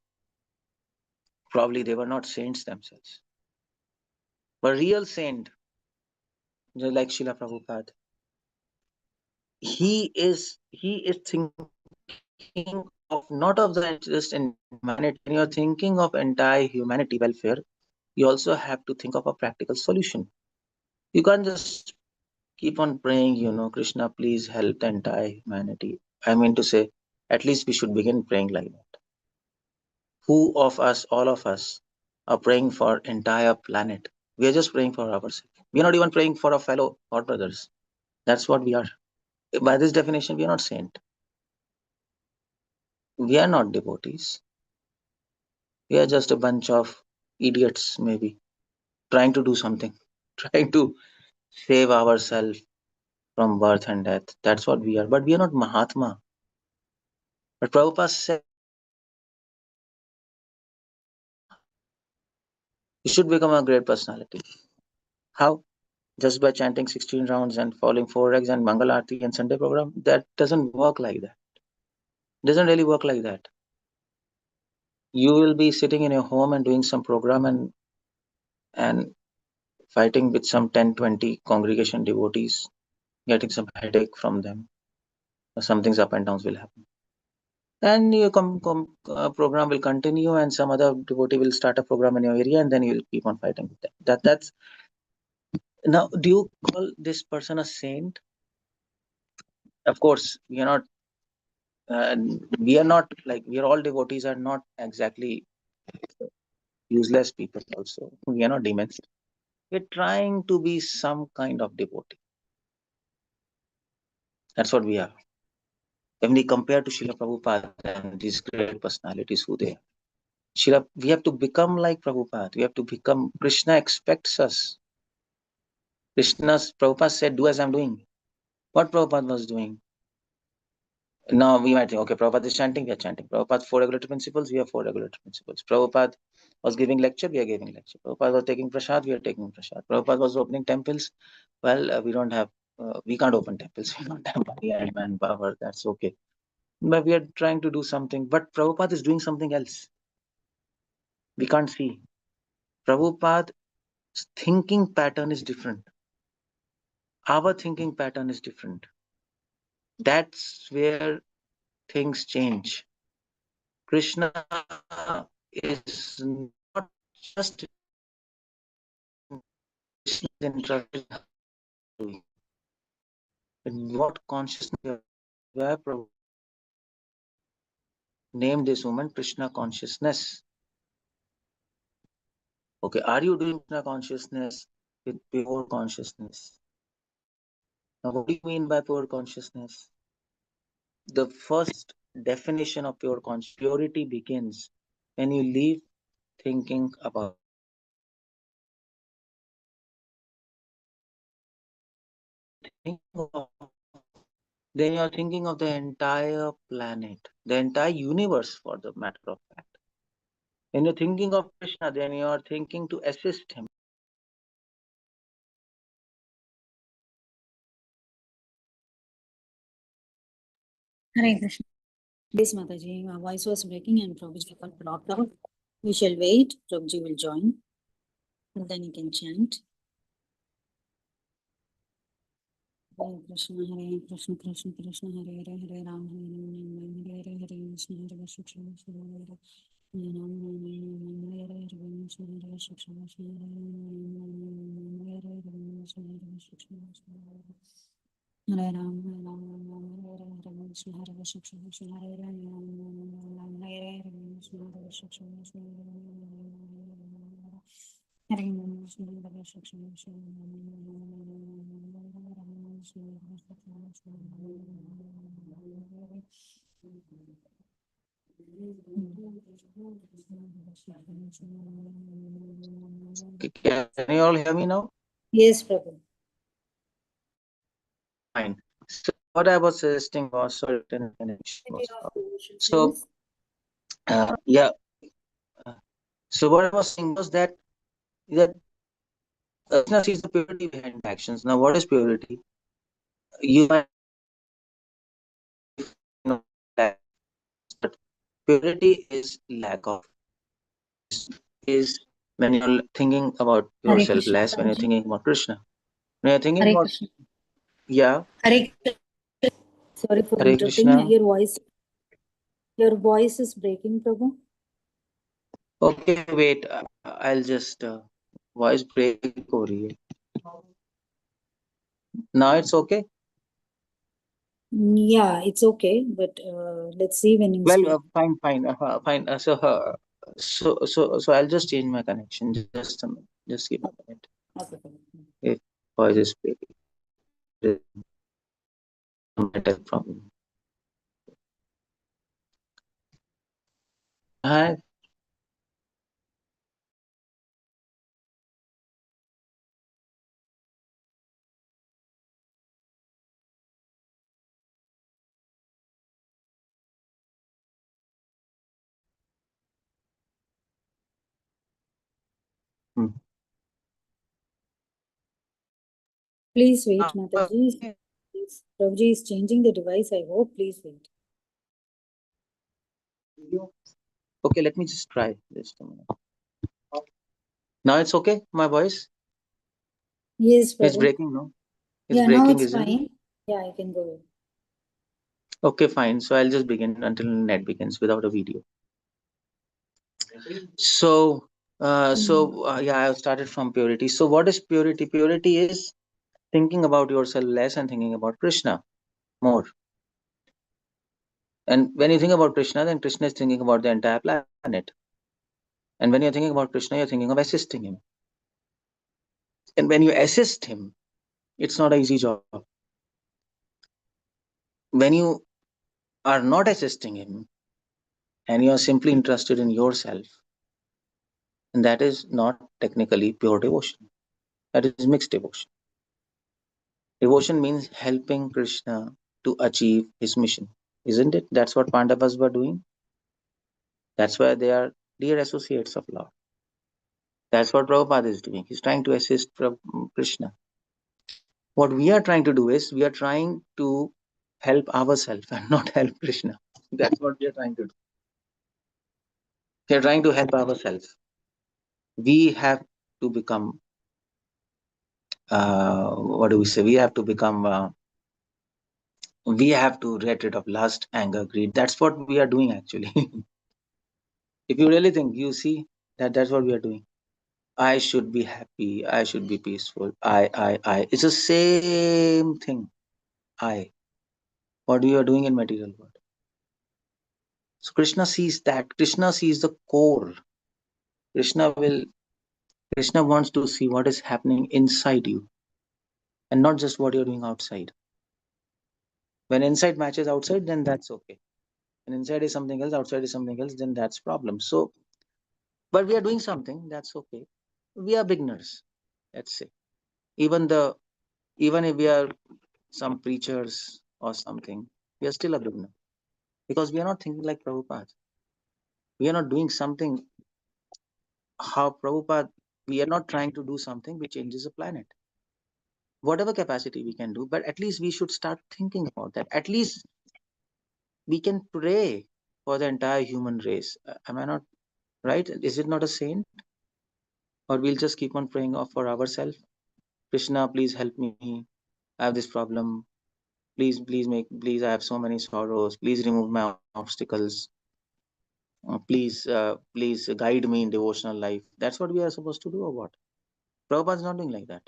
Probably they were not saints themselves. But real saint, just like Srila Prabhupada, he is thinking of not of the interest in humanity. When you're thinking of entire humanity welfare, you also have to think of a practical solution. You can't just keep on praying, Krishna, please help the entire humanity. I mean to say, at least we should begin praying like that. Who of us, all of us, are praying for entire planet? We are just praying for ourselves. We are not even praying for our fellow God brothers. That's what we are. By this definition, we are not saint. We are not devotees. We are just a bunch of idiots, maybe, trying to do something, trying to save ourselves from birth and death. That's what we are. But we are not Mahatma. But Prabhupada said, you should become a great personality. How? Just by chanting 16 rounds and following 4 eggs and Mangal Aarti and Sunday program? That doesn't work like that. It doesn't really work like that. You will be sitting in your home and doing some program and fighting with some 10-20 congregation devotees, getting some headache from them. Something's up and downs will happen. And your program will continue and some other devotee will start a program in your area and then you will keep on fighting with them. That's now, do you call this person a saint? Of course, we are not we are not like, we are all devotees are not exactly useless people also. We are not demons. We're trying to be some kind of devotee. That's what we are. When we compare to Srila Prabhupada and these great personalities who they are, we have to become like Prabhupada. We have to become, Krishna expects us. Prabhupada said, do as I'm doing. What Prabhupada was doing? Now we might think, okay, Prabhupada is chanting, we are chanting. Prabhupada 4 regulatory principles, we have 4 regulatory principles. Prabhupada was giving lecture, we are giving lecture. Prabhupada was taking prasad, we are taking prasad. Prabhupada was opening temples. Well, we can't open temples. We don't have money and manpower. That's okay. But we are trying to do something. But Prabhupada is doing something else. We can't see. Prabhupada's thinking pattern is different. Our thinking pattern is different. That's where things change. Krishna is not just interested in what consciousness where Prabhu named this woman Krishna consciousness. Okay, are you doing Krishna consciousness with pure consciousness? Now, what do you mean by pure consciousness? The first definition of purity begins when you leave thinking about. Then you are thinking of the entire planet, the entire universe for the matter of fact. When you're thinking of Krishna, then you are thinking to assist him. Hare Krishna. Yes, Mataji, my voice was breaking and Prabhuji got blocked out. We shall wait. Prabhuji will join. And then you can chant. Hare Krishna, Krishna Krishna, Hare Hare, Hare Ram, Hare Hare, Hare Krishna, Hare Krishna, Hare Hare. Hare Ram, Hare Hare, Hare Krishna, Hare Krishna, Hare Hare, Hare Krishna, Hare Krishna, Hare Hare. Hare Ram, Hare Krishna, Hare Krishna, Hare Hare, Hare Ram, Hare Krishna, Hare Krishna, Hare Can you all hear me now? Yes, Prabhu. Fine. So what I was suggesting was, sorry, so yeah. So what I was saying was that Krishna sees the purity behind actions. Now, what is purity? You might know that, but purity is lack of, is when you're thinking about Hare yourself Krishna, less, when you're Prabhuji. thinking about Krishna. When you're thinking Hare about, Krishna. yeah, Hare Krishna. Sorry for Hare interrupting. Krishna. Your voice is breaking, Prabhu. Okay, wait, I'll just voice break over here. Now it's okay. Yeah, it's okay, but let's see when you speak. Well, fine. So I'll just change my connection. Just a minute. Just give me a minute. Okay. If voice is breaking, from hi. Please wait, Mataji. Prabhuji is changing the device, I hope. Please wait. Okay, let me just try. Just a minute. Now it's okay, my voice? Yes, Prabhu. It's breaking, no? It's Yeah, breaking, now it's isn't it? fine. Yeah, you can go. Okay, fine. So I'll just begin until net begins without a video. So, yeah, I started from purity. So what is purity? Purity is thinking about yourself less and thinking about Krishna more. And when you think about Krishna, then Krishna is thinking about the entire planet. And when you're thinking about Krishna, you're thinking of assisting him. And when you assist him, it's not an easy job. When you are not assisting him and you are simply interested in yourself, and that is not technically pure devotion. That is mixed devotion. Devotion means helping Krishna to achieve his mission, isn't it? That's what Pandavas were doing. That's why they are dear associates of Lord. That's what Prabhupada is doing. He's trying to assist Krishna. What we are trying to do is we are trying to help ourselves and not help Krishna. That's what we are trying to do. We are trying to help ourselves. We have to become, what do we say? We have to become, we have to get rid of lust, anger, greed. That's what we are doing actually. If you really think, you see that that's what we are doing. I should be happy. I should be peaceful. I. It's the same thing. I. What you are doing in material world. So Krishna sees that. Krishna sees the core. Krishna wants to see what is happening inside you and not just what you're doing outside. When inside matches outside, then that's okay. When inside is something else, outside is something else, then that's problem. So, but we are doing something, that's okay. We are beginners, let's say. Even if we are some preachers or something, we are still a beginner. Because we are not thinking like Prabhupada. We are not doing something how Prabhupada, we are not trying to do something which changes the planet. Whatever capacity we can do, but at least we should start thinking about that. At least we can pray for the entire human race. Am I not right? Is it not a saint? Or we'll just keep on praying for ourselves? Krishna, please help me. I have this problem. Please, I have so many sorrows. Please remove my obstacles. Please guide me in devotional life. That's what we are supposed to do, or what? Prabhupada is not doing like that.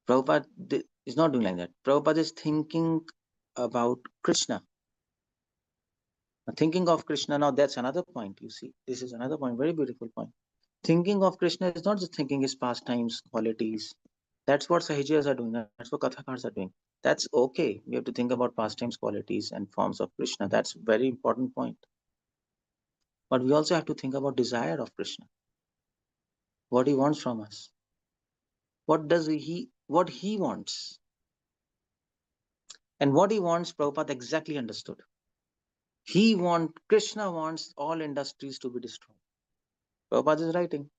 Prabhupada is not doing like that. Prabhupada is thinking about Krishna. Thinking of Krishna, now that's another point, you see. This is another point, very beautiful point. Thinking of Krishna is not just thinking his pastimes, qualities. That's what Sahajiyas are doing. That's what Kathakars are doing. That's okay. We have to think about pastimes, qualities, and forms of Krishna. That's very important point. But we also have to think about desire of Krishna. What he wants from us. What he wants. And what he wants, Prabhupada exactly understood. Krishna wants all industries to be destroyed. Prabhupada is writing.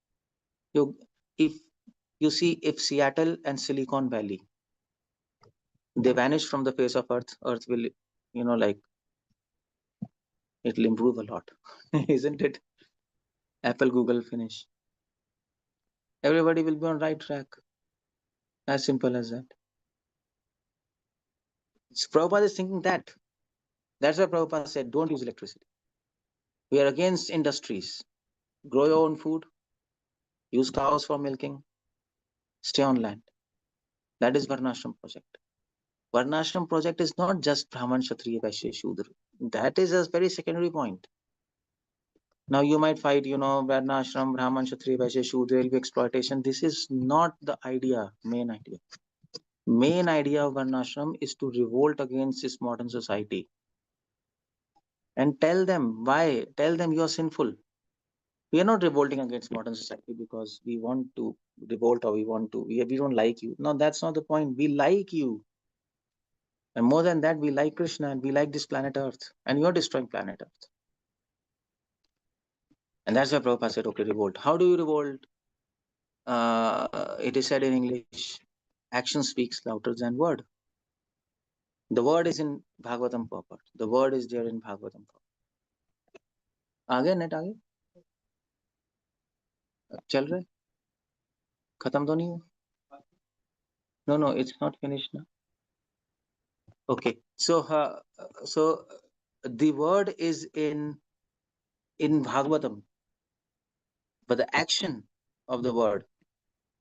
If you see, if Seattle and Silicon Valley, they vanish from the face of earth will, like, it'll improve a lot. Isn't it? Apple, Google finish. Everybody will be on right track. As simple as that. So Prabhupada is thinking that. That's why Prabhupada said, don't use electricity. We are against industries. Grow your own food. Use cows for milking. Stay on land. That is Varnashram project. Varnashram project is not just Brahman, Kshatriya, Vaishya, Shudra. That is a very secondary point. Now you might fight, Varnashram, Brahman, Kshatriya, Vaishya, Shudra, will be exploitation. This is not the main idea. Main idea of Varnashram is to revolt against this modern society. And tell them why. Tell them you are sinful. We are not revolting against modern society because we want to revolt or we don't like you. No, that's not the point. We like you. And more than that, we like Krishna and we like this planet Earth. And you're destroying planet Earth. And that's why Prabhupada said, okay, revolt. How do you revolt? It is said in English, action speaks louder than word. The word is in Bhagavatam purport. The word is there in Bhagavatam purport. आगे net आगे चल रहा है खत्म तो नहीं हुआ no it's not finished now. Okay, so the word is in Bhagavatam, but the action of the word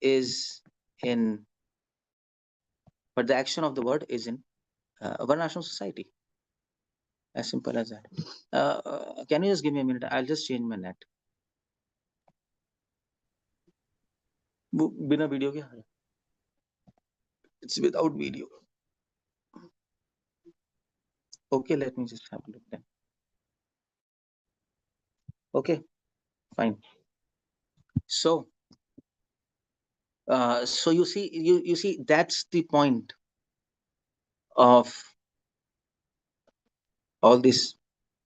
is in Varnashram society. As simple as that. Can you just give me a minute? I'll just change my net. बिना video के it's without video. Okay, let me just have a look then. Okay, fine. So you see that's the point of all this.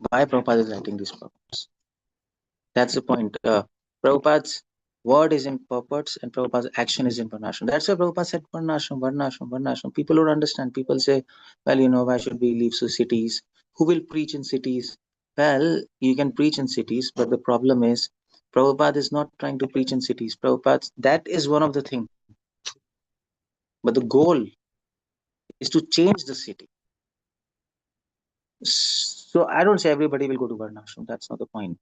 Why Prabhupada is writing these purports? That's the point. Prabhupada's word is in purports and Prabhupada's action is in Varnashram. That's why Prabhupada said Varnashram, Varnashram, Varnashram. People don't understand. People say, well, why should we leave cities? Who will preach in cities? Well, you can preach in cities, but the problem is Prabhupada is not trying to preach in cities. Prabhupada, that is one of the things. But the goal is to change the city. So I don't say everybody will go to Varnashram. That's not the point.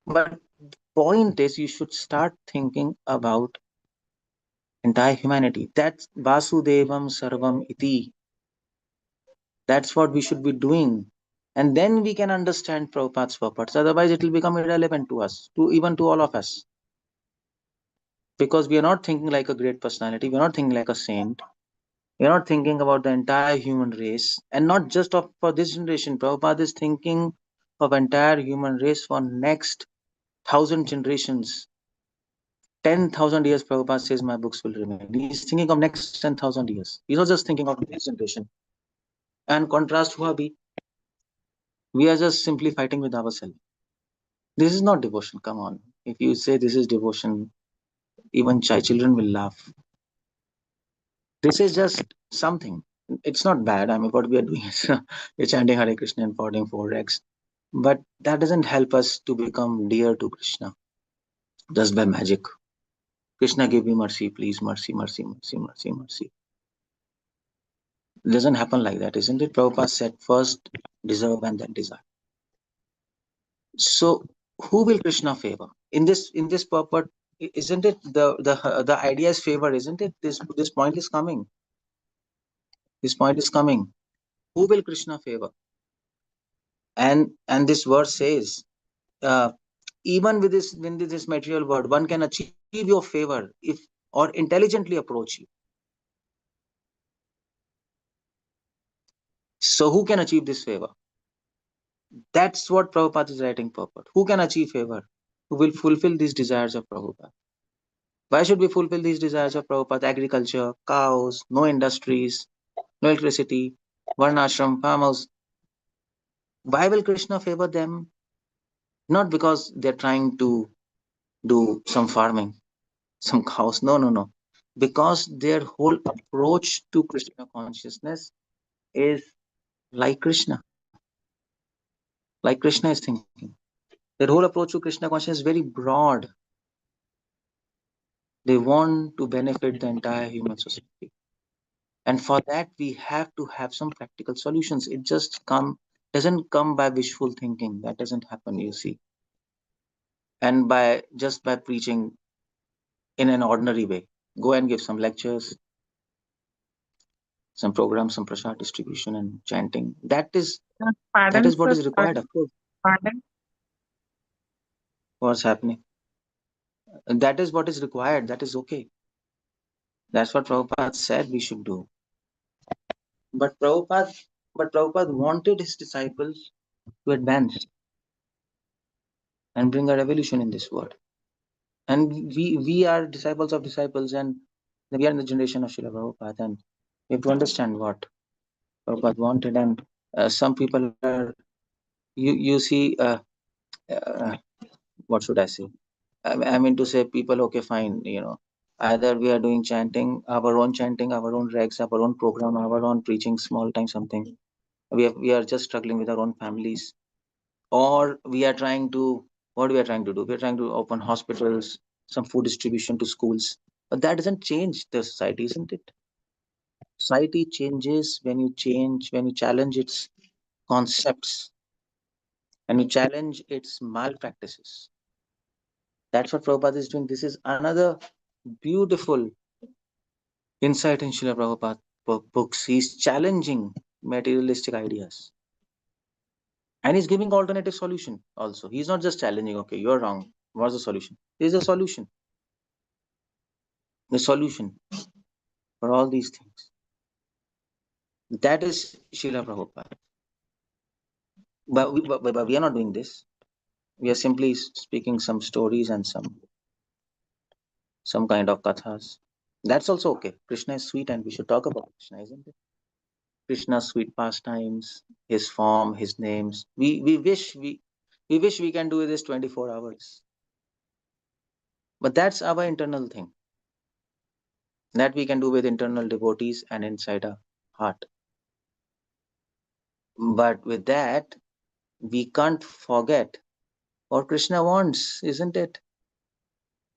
But the point is you should start thinking about entire humanity. That's Vasudevam Sarvam Iti. That's what we should be doing. And then we can understand Prabhupada's purpose. Otherwise, it will become irrelevant to us, even to all of us. Because we are not thinking like a great personality. We are not thinking like a saint. We are not thinking about the entire human race. And not just for this generation. Prabhupada is thinking of entire human race for next 1,000 generations. 10,000 years, Prabhupada says my books will remain. He's thinking of next 10,000 years. He's not just thinking of this generation. And contrast hua bhi, we are just simply fighting with ourselves. This is not devotion, come on. If you say this is devotion, even children will laugh. This is just something. It's not bad. I mean, what we are doing is we're chanting Hare Krishna and pouring 4 eggs. But that doesn't help us to become dear to Krishna just by magic. Krishna, give me mercy, please. Mercy, mercy, mercy, mercy, mercy. It doesn't happen like that, isn't it? Prabhupada said first deserve and then desire. So who will Krishna favor? In this purport, isn't it the idea is favor, isn't it? This point is coming. This point is coming. Who will Krishna favor? And this verse says, even with this material world, one can achieve your favor if or intelligently approach you. So who can achieve this favor? That's what Prabhupada is writing purport. Who can achieve favor? Who will fulfill these desires of Prabhupada? Why should we fulfill these desires of Prabhupada? Agriculture, cows, no industries, no electricity, varnashram, farmers. Why will Krishna favor them? Not because they're trying to do some farming, some cows. No. Because their whole approach to Krishna consciousness is like Krishna. Like Krishna is thinking. Their whole approach to Krishna consciousness is very broad. They want to benefit the entire human society. And for that, we have to have some practical solutions. It just doesn't come by wishful thinking. That doesn't happen, you see. And by preaching in an ordinary way. Go and give some lectures, some programs, some prasad distribution and chanting. That is what is required, of course. Pardon? What's happening? That is what is required. That is okay. That's what Prabhupada said we should do. But Prabhupada wanted his disciples to advance and bring a revolution in this world. And we are disciples of disciples, and we are in the generation of Srila Prabhupada, and we have to understand what Prabhupada wanted. And some people are, you see, what should I say? I mean to say, people, okay, fine, either we are doing chanting, our own regs, our own program, our own preaching, small time something. We are just struggling with our own families, or we are trying to, what we are trying to do? We are trying to open hospitals, some food distribution to schools. But that doesn't change the society, isn't it? Society changes when you challenge its concepts and you challenge its malpractices. That's what Prabhupada is doing. This is another beautiful insight in Srila Prabhupada books. He's challenging materialistic ideas. And he's giving alternative solution also. He's not just challenging, okay, you're wrong. What's the solution? There's a solution. The solution for all these things. That is Srila Prabhupada. But we are not doing this. We are simply speaking some stories and some kind of kathas. That's also okay. Krishna is sweet and we should talk about Krishna, isn't it? Krishna's sweet pastimes, his form, his names. We wish we can do this 24 hours. But that's our internal thing. That we can do with internal devotees and inside our heart. But with that, we can't forget what Krishna wants, isn't it?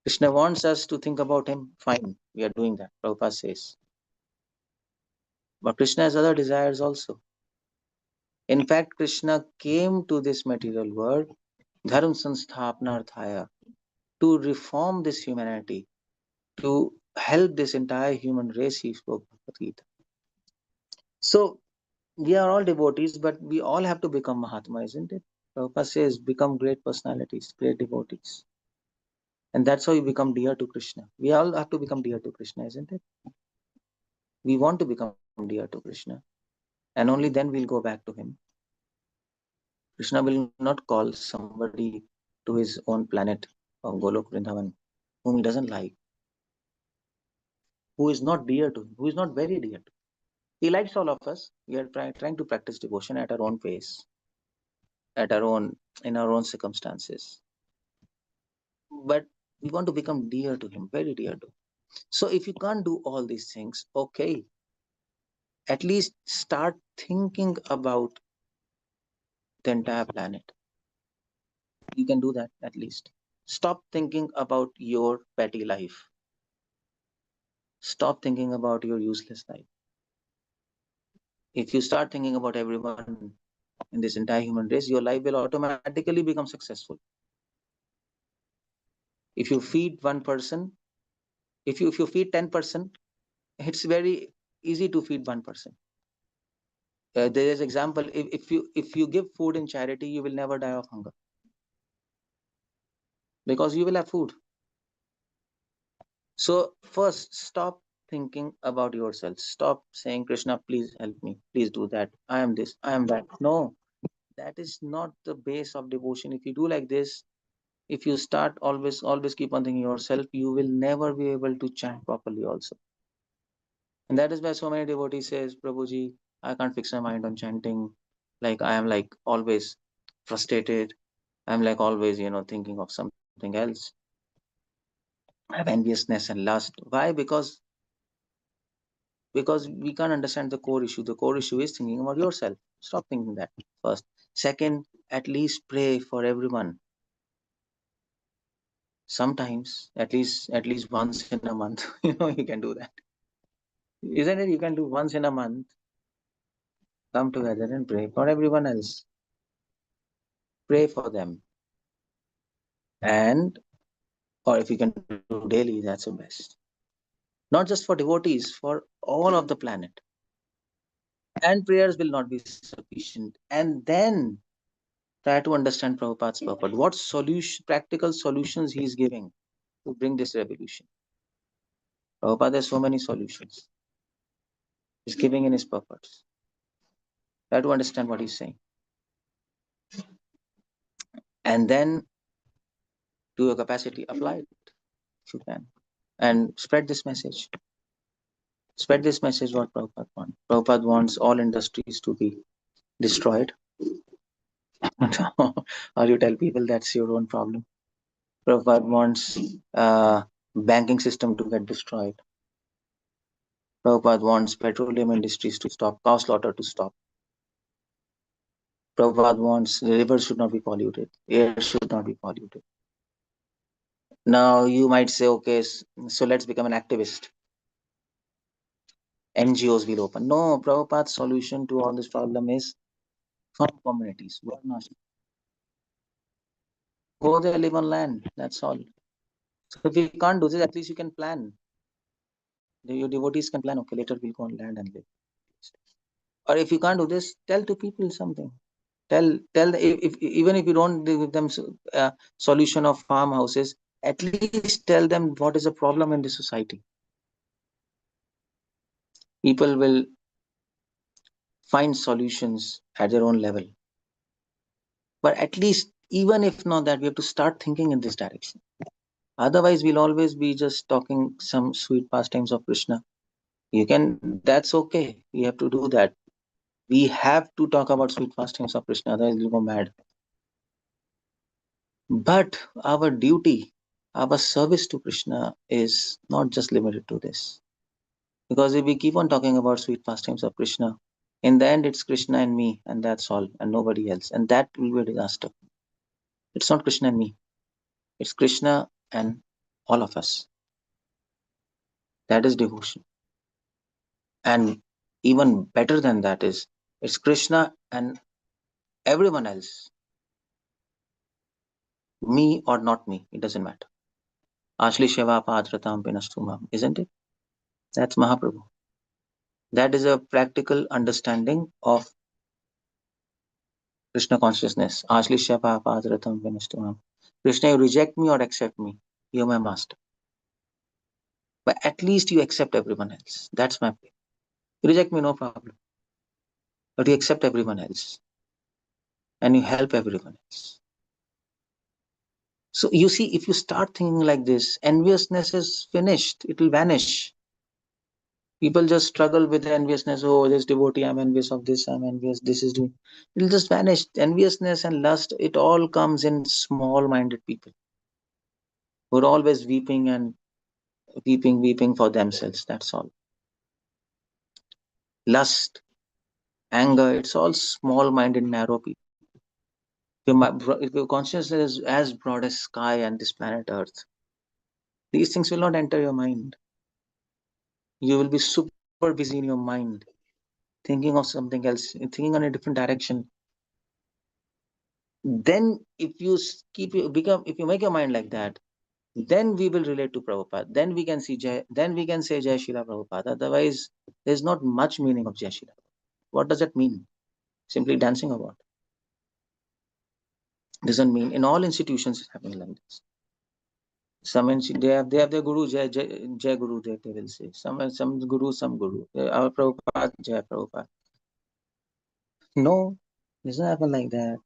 Krishna wants us to think about him. Fine, we are doing that, Prabhupada says. But Krishna has other desires also. In fact, Krishna came to this material world, Dharma Sansthapanarthaya, to reform this humanity, to help this entire human race, he spoke Bhagavad Gita. So, we are all devotees, but we all have to become Mahatma, isn't it? Prabhupada says, become great personalities, great devotees. And that's how you become dear to Krishna. We all have to become dear to Krishna, isn't it? We want to become dear to Krishna. And only then we'll go back to him. Krishna will not call somebody to his own planet of Golok Vrindavan, whom he doesn't like, who is not dear to him, who is not very dear to him. He likes all of us. We are trying to practice devotion at our own pace, in our own circumstances. But we want to become dear to him, very dear to him. So if you can't do all these things, okay, at least start thinking about the entire planet. You can do that at least. Stop thinking about your petty life. Stop thinking about your useless life. If you start thinking about everyone in this entire human race, your life will automatically become successful. If you feed one person, if you feed 10%, it's very easy to feed one person. There is example, if you give food in charity, you will never die of hunger, because you will have food. So first, stop thinking about yourself. Stop saying, Krishna, please help me, please do that, I am this, I am that. No, that is not the base of devotion. If you do like this, if you start always keep on thinking yourself, you will never be able to chant properly also. And that is why so many devotees says, Prabhuji, I can't fix my mind on chanting. Like I am like always frustrated. I'm like always, thinking of something else. I have enviousness and lust. Why? Because we can't understand the core issue. The core issue is thinking about yourself. Stop thinking that first. Second, at least pray for everyone. Sometimes, at least once in a month, you can do that. Isn't it? You can do once in a month. Come together and pray for everyone else. Pray for them. And, or if you can do daily, that's the best. Not just for devotees, for all of the planet. And prayers will not be sufficient. And then try to understand Prabhupada's purpose. What practical solutions he is giving to bring this revolution. Prabhupada has so many solutions. He's giving in his purpose. Try to understand what he's saying. And then, to your capacity, apply it if you can. And spread this message. Spread this message what Prabhupada wants. Prabhupada wants all industries to be destroyed. Or you tell people that's your own problem. Prabhupada wants banking system to get destroyed. Prabhupada wants petroleum industries to stop, cow slaughter to stop. Prabhupada wants the rivers should not be polluted, air should not be polluted. Now you might say, okay, so let's become an activist. NGOs will open. No, Prabhupada's solution to all this problem is farm communities. Go there, live on land. That's all. So if you can't do this, at least you can plan. Your devotees can plan, okay, later we'll go on land and live. Or if you can't do this, tell to people something. Tell if even if you don't give them solution of farmhouses, at least tell them what is the problem in the society. People will find solutions at their own level. But at least, even if not that, we have to start thinking in this direction. Otherwise, we'll always be just talking some sweet pastimes of Krishna. That's okay. We have to do that. We have to talk about sweet pastimes of Krishna, otherwise we'll go mad. But our duty, our service to Krishna is not just limited to this. Because if we keep on talking about sweet pastimes of Krishna, in the end it's Krishna and me, and that's all, and nobody else. And that will be a disaster. It's not Krishna and me. It's Krishna and all of us. That is devotion. And even better than that is, it's Krishna and everyone else. Me or not me, it doesn't matter. Ashli Sheva Padratam Pinastumam, isn't it? That's Mahaprabhu. That is a practical understanding of Krishna consciousness. Ashli Sheva Padratam Pinastumam. Krishna, you reject me or accept me, you're my master. But at least you accept everyone else. That's my play. You reject me, no problem. But you accept everyone else. And you help everyone else. So you see, if you start thinking like this, enviousness is finished. It will vanish. People just struggle with enviousness. Oh, this devotee, I'm envious of this, I'm envious, this is doing. It will just vanish. Enviousness and lust, it all comes in small-minded people who are always weeping and weeping for themselves. That's all. Lust, anger, it's all small-minded, narrow people. If your consciousness is as broad as sky and this planet Earth, these things will not enter your mind. You will be super busy in your mind, thinking of something else, thinking on a different direction. Then if you make your mind like that, then we will relate to Prabhupada. Then we can say Jai Srila Prabhupada. Otherwise, there's not much meaning of Jai Srila. What does that mean? Simply dancing about. Doesn't mean in all institutions it's happening like this. Some they have their guru, Jai Guru, they will say. Some guru, some guru. Our Prabhupada, Jai Prabhupada. No, it doesn't happen like that.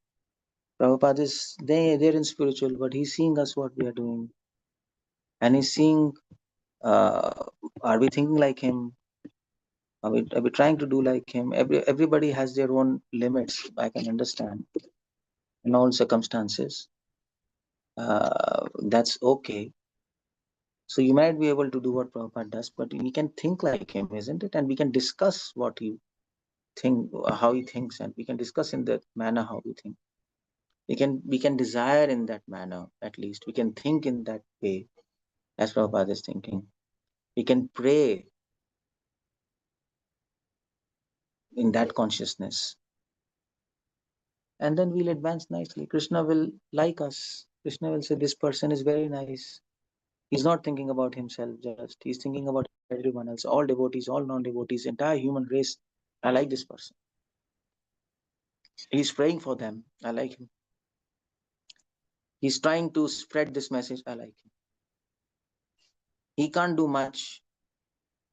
Prabhupada is they're in spiritual, but he's seeing us what we are doing. And he's seeing, are we thinking like him? Are we trying to do like him? Everybody has their own limits, I can understand. In all circumstances. That's okay. So you might be able to do what Prabhupada does, but we can think like him, isn't it? And we can discuss what he think, how he thinks, and we can discuss in that manner how we think. We can desire in that manner, at least. We can think in that way, as Prabhupada is thinking. We can pray in that consciousness. And then we'll advance nicely. Krishna will like us. Krishna will say, this person is very nice. He's not thinking about himself just. He's thinking about everyone else, all devotees, all non-devotees, entire human race. I like this person. He's praying for them. I like him. He's trying to spread this message. I like him. He can't do much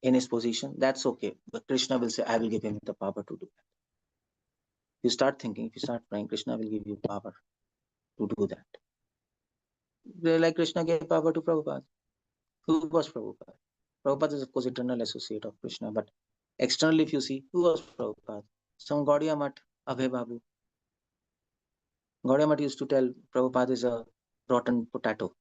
in his position. That's okay. But Krishna will say, I will give him the power to do that. You start thinking, if you start praying, Krishna will give you power to do that. Like Krishna gave power to Prabhupada. Who was Prabhupada? Prabhupada is, of course, eternal associate of Krishna, but externally, if you see, who was Prabhupada? Some Gaudiya Math, Abhay Babu. Gaudiya Math used to tell Prabhupada is a rotten potato.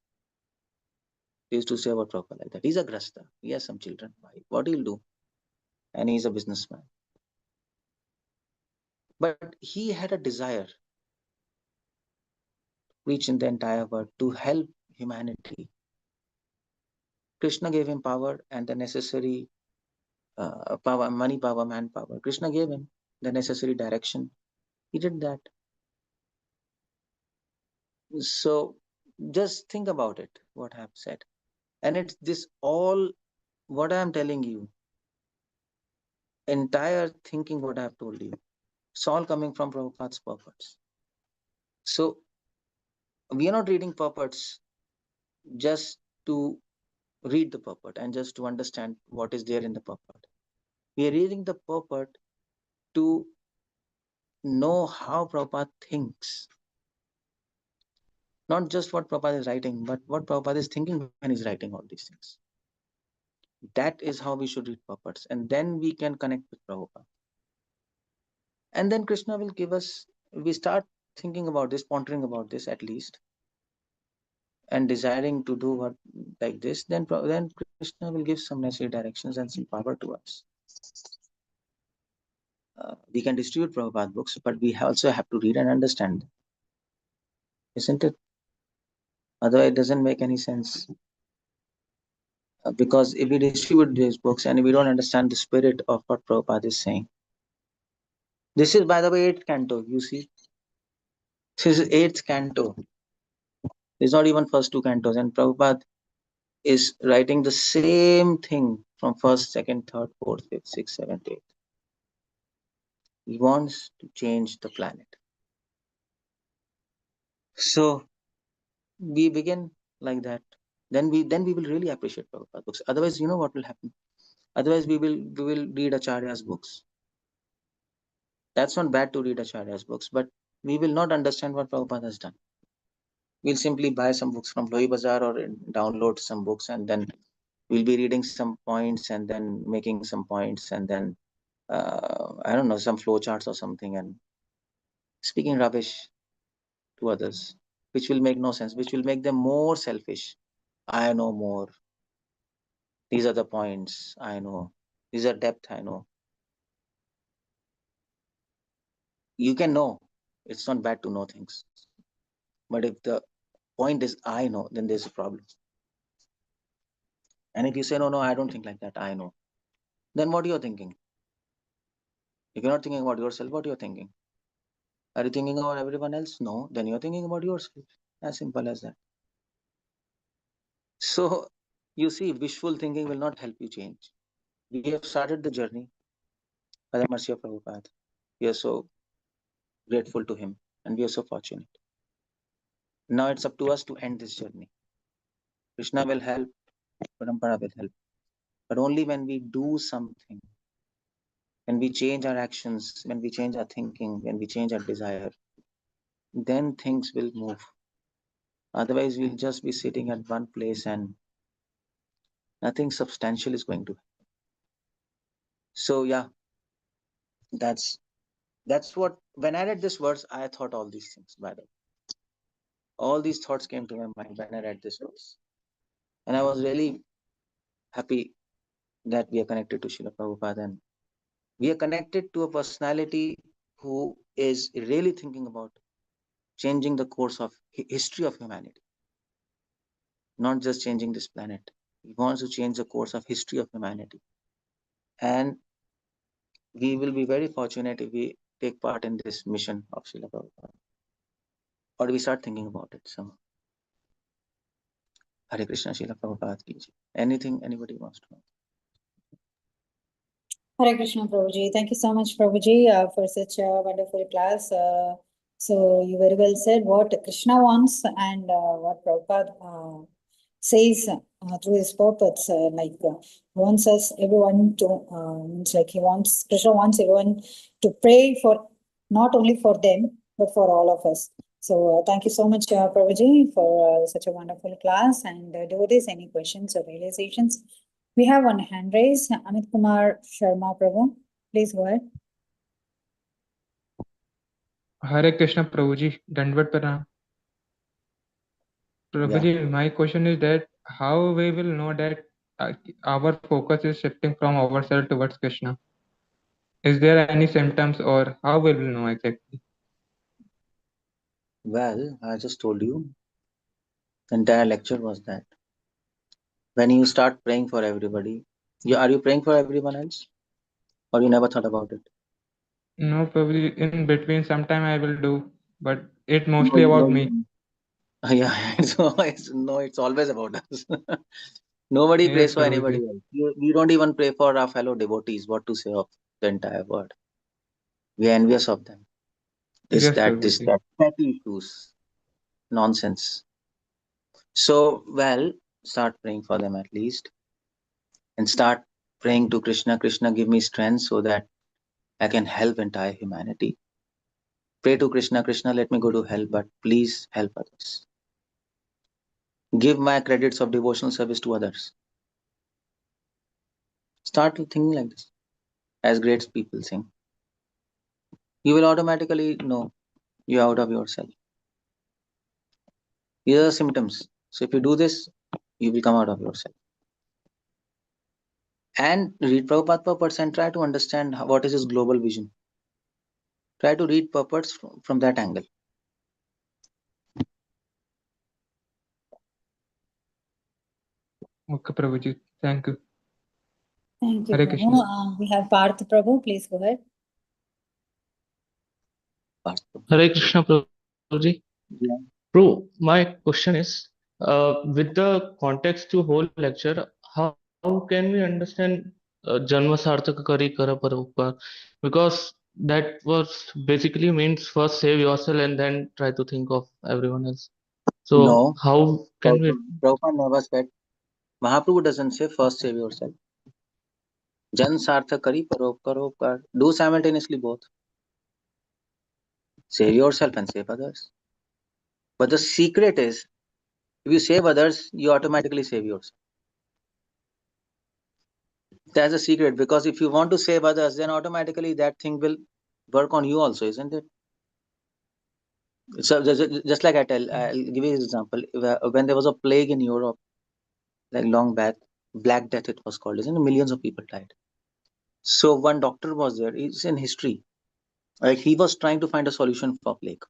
He used to say about Prabhupada like that. He's a grasta. He has some children. What he'll do? And he's a businessman. But he had a desire to reach in the entire world to help humanity. Krishna gave him power and the necessary power, money power, manpower. Krishna gave him the necessary direction. He did that. So just think about it, what I have said. And it's this all, what I am telling you, entire thinking what I have told you, it's all coming from Prabhupada's purpose. So we are not reading purports just to read the purport and just to understand what is there in the purport. We are reading the purport to know how Prabhupada thinks. Not just what Prabhupada is writing, but what Prabhupada is thinking when he's writing all these things. That is how we should read purports. And then we can connect with Prabhupada. And then Krishna will give us, we start thinking about this, pondering about this at least, and desiring to do what like this, then Krishna will give some necessary directions and some power to us. We can distribute Prabhupada books, but we also have to read and understand them. Isn't it? Otherwise, it doesn't make any sense. Because if we distribute these books and we don't understand the spirit of what Prabhupada is saying, this is, by the way, 8th canto. You see, this is 8th canto. It's not even first 2 cantos, and Prabhupada is writing the same thing from 1st, 2nd, 3rd, 4th, 5th, 6th, 7th, 8th. He wants to change the planet. So we begin like that. Then we will really appreciate Prabhupada books. Otherwise, you know what will happen? Otherwise, we will read Acharya's books. That's not bad to read Acharya's books, but we will not understand what Prabhupada has done. We'll simply buy some books from Lohi Bazaar or download some books, and then we'll be reading some points and then making some points, and then I don't know, some flowcharts or something, and speaking rubbish to others, which will make no sense, which will make them more selfish. I know more. These are the points I know. These are depth I know. You can know. It's not bad to know things. But if the point is I know, then there's a problem. And if you say, no, I don't think like that, I know, then what you're thinking? If you're not thinking about yourself, what you're thinking? Are you thinking about everyone else? No, then you're thinking about yourself. As simple as that. So you see, wishful thinking will not help you change. We have started the journey by the mercy of Prabhupada. We are so grateful to him, and we are so fortunate. Now it's up to us to end this journey. Krishna will help, Parampara will help. But only when we do something, when we change our actions, when we change our thinking, when we change our desire, then things will move. Otherwise, we'll just be sitting at one place and nothing substantial is going to happen. So yeah, that's what, when I read this verse, I thought all these things, by the way. All these thoughts came to my mind when I read this verse. And I was really happy that we are connected to Srila Prabhupada, and we are connected to a personality who is really thinking about changing the course of history of humanity. Not just changing this planet. He wants to change the course of history of humanity. And we will be very fortunate if we take part in this mission of Srila Prabhupada. Or we start thinking about it somehow. Hare Krishna, Srila Prabhupada ki jai. Anything anybody wants to know? Hare Krishna, Prabhuji. Thank you so much, Prabhuji, for such a wonderful class. So you very well said what Krishna wants and what Prabhupada says through his purpose. Wants us everyone to means like Krishna wants everyone to pray for not only for them but for all of us. So thank you so much, Prabhuji, for such a wonderful class. And devotees, any questions or realizations? We have one hand raised, Amit Kumar Sharma, Prabhu. Please go ahead. Hare Krishna, Prabhuji. Dandvat Pranam. Prabhuji, my question is that how we will know that our focus is shifting from ourselves towards Krishna? Is there any symptoms, or how we will know exactly? Well, I just told you, the entire lecture was that. When you start praying for everybody, are you praying for everyone else? Or you never thought about it? No, Prabhuji, in between sometime I will do, but it No, mostly about me. Yeah, it's always about us. Nobody Yes, prays for Prabhuji. anybody else. You don't even pray for our fellow devotees. What to say of the entire world? We are envious of them. Is Yes, that this Prabhuji. that petty issues, nonsense. So, well, start praying for them at least, and start praying to Krishna. Krishna, give me strength so that I can help entire humanity. Pray to Krishna. Krishna, let me go to hell, but please help others. Give my credits of devotional service to others. Start thinking like this, as great people sing. You will automatically know you're out of yourself. These are the symptoms. So if you do this, you will come out of yourself. And read Prabhupada purports and try to understand what is his global vision. Try to read purports from that angle. Okay, Prabhuji. Thank you. Thank you, Hare Prabhu. Krishna. We have Parth Prabhu. Please go ahead. Hare Krishna, Prabhuji. Yeah. Prabhu, my question is, with the context to whole lecture, how can we understand Janma Sarthaka Kari Kara Parupar? Because that was basically means first save yourself and then try to think of everyone else. So No, how can we? Prabhupada never said. Mahaprabhu doesn't say first save yourself. Jan sartha kari paropkar. Do simultaneously both. Save yourself and save others. But the secret is, if you save others, you automatically save yourself. That's a secret, because if you want to save others, then automatically that thing will work on you also, isn't it? So just like I'll give you an example. When there was a plague in Europe, like long back, Black Death it was called, isn't it? Millions of people died. So one doctor was there. It's in history. Like he was trying to find a solution for plague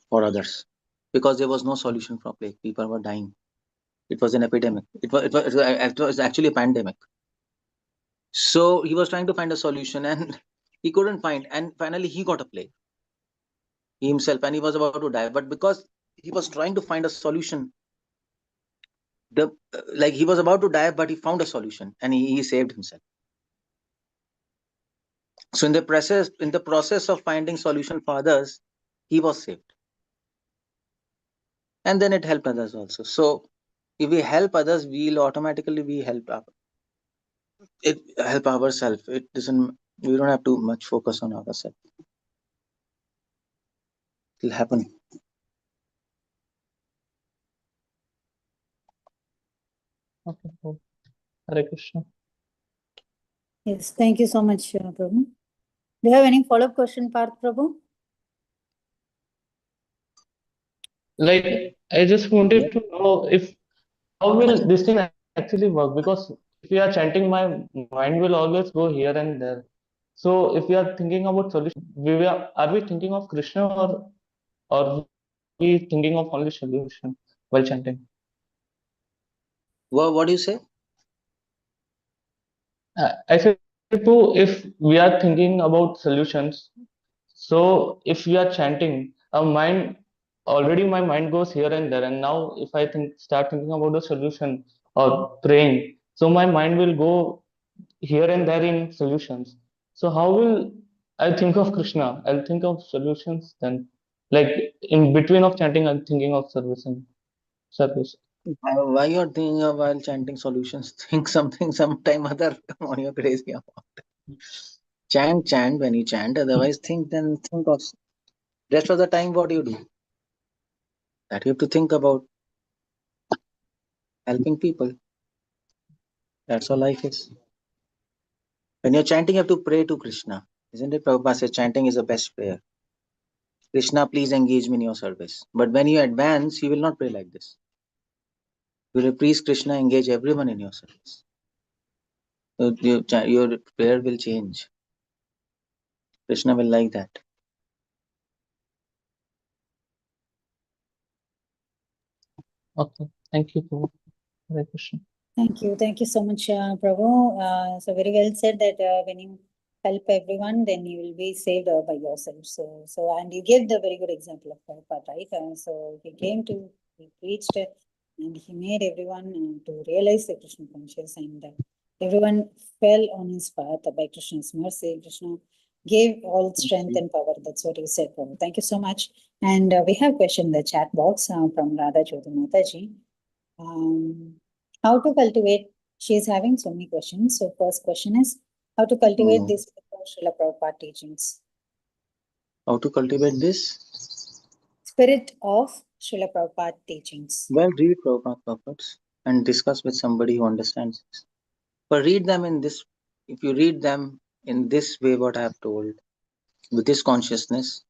for others, because there was no solution for plague. People were dying. It was an epidemic. It was actually a pandemic. So he was trying to find a solution and he couldn't find. And finally he got a plague himself, and he was about to die. But because he was trying to find a solution, like he was about to die, but he found a solution and he saved himself. So in the process of finding solution for others, he was saved. And then it helped others also. So if we help others, we'll automatically help ourselves. We don't have to much focus on ourselves. It'll happen. Okay, Hare Krishna. Yes, thank you so much, Prabhu. Do you have any follow-up question, Parth Prabhu? Like, I just wanted to know if how will this thing actually work? Because if we are chanting, my mind will always go here and there. So if we are thinking about solution, are we thinking of Krishna or we thinking of only solution while chanting? What do you say? I said too, if we are thinking about solutions, so if we are chanting, our mind already my mind goes here and there, and now if I start thinking about the solution or praying, so my mind will go here and there in solutions. So how will I think of Krishna? I'll think of solutions then. Like in between of chanting, I'm thinking of service. Why you're thinking of while chanting solutions? Think something sometime other on your crazy about. Chant when you chant. Otherwise, think of rest of the time. What do you do? That you have to think about helping people. That's all life is. When you're chanting, you have to pray to Krishna, isn't it? Prabhupada says chanting is the best prayer. Krishna, please engage me in your service. But when you advance, you will not pray like this. You will please Krishna, engage everyone in your service. So your prayer will change. Krishna will like that. Okay, thank you, Prabhu. Hare Krishna. Thank you so much, Prabhu. So very well said that when you help everyone, then you will be saved by yourself. So and you gave the very good example of Prabhupada, right? So he preached, and he made everyone to realize the Krishna conscious, and everyone fell on his path by Krishna's mercy. Krishna gave all strength and power. That's what you said, Prabhu. Thank you so much. And we have question in the chat box from Radha Jyoti Mataji. How to cultivate, she is having so many questions. So first question is, how to cultivate this Srila Prabhupada teachings? How to cultivate this? Spirit of Srila Prabhupada teachings. Well, read Prabhupada purports and discuss with somebody who understands this. But read them in this, if you read them in this way, what I have told, with this consciousness,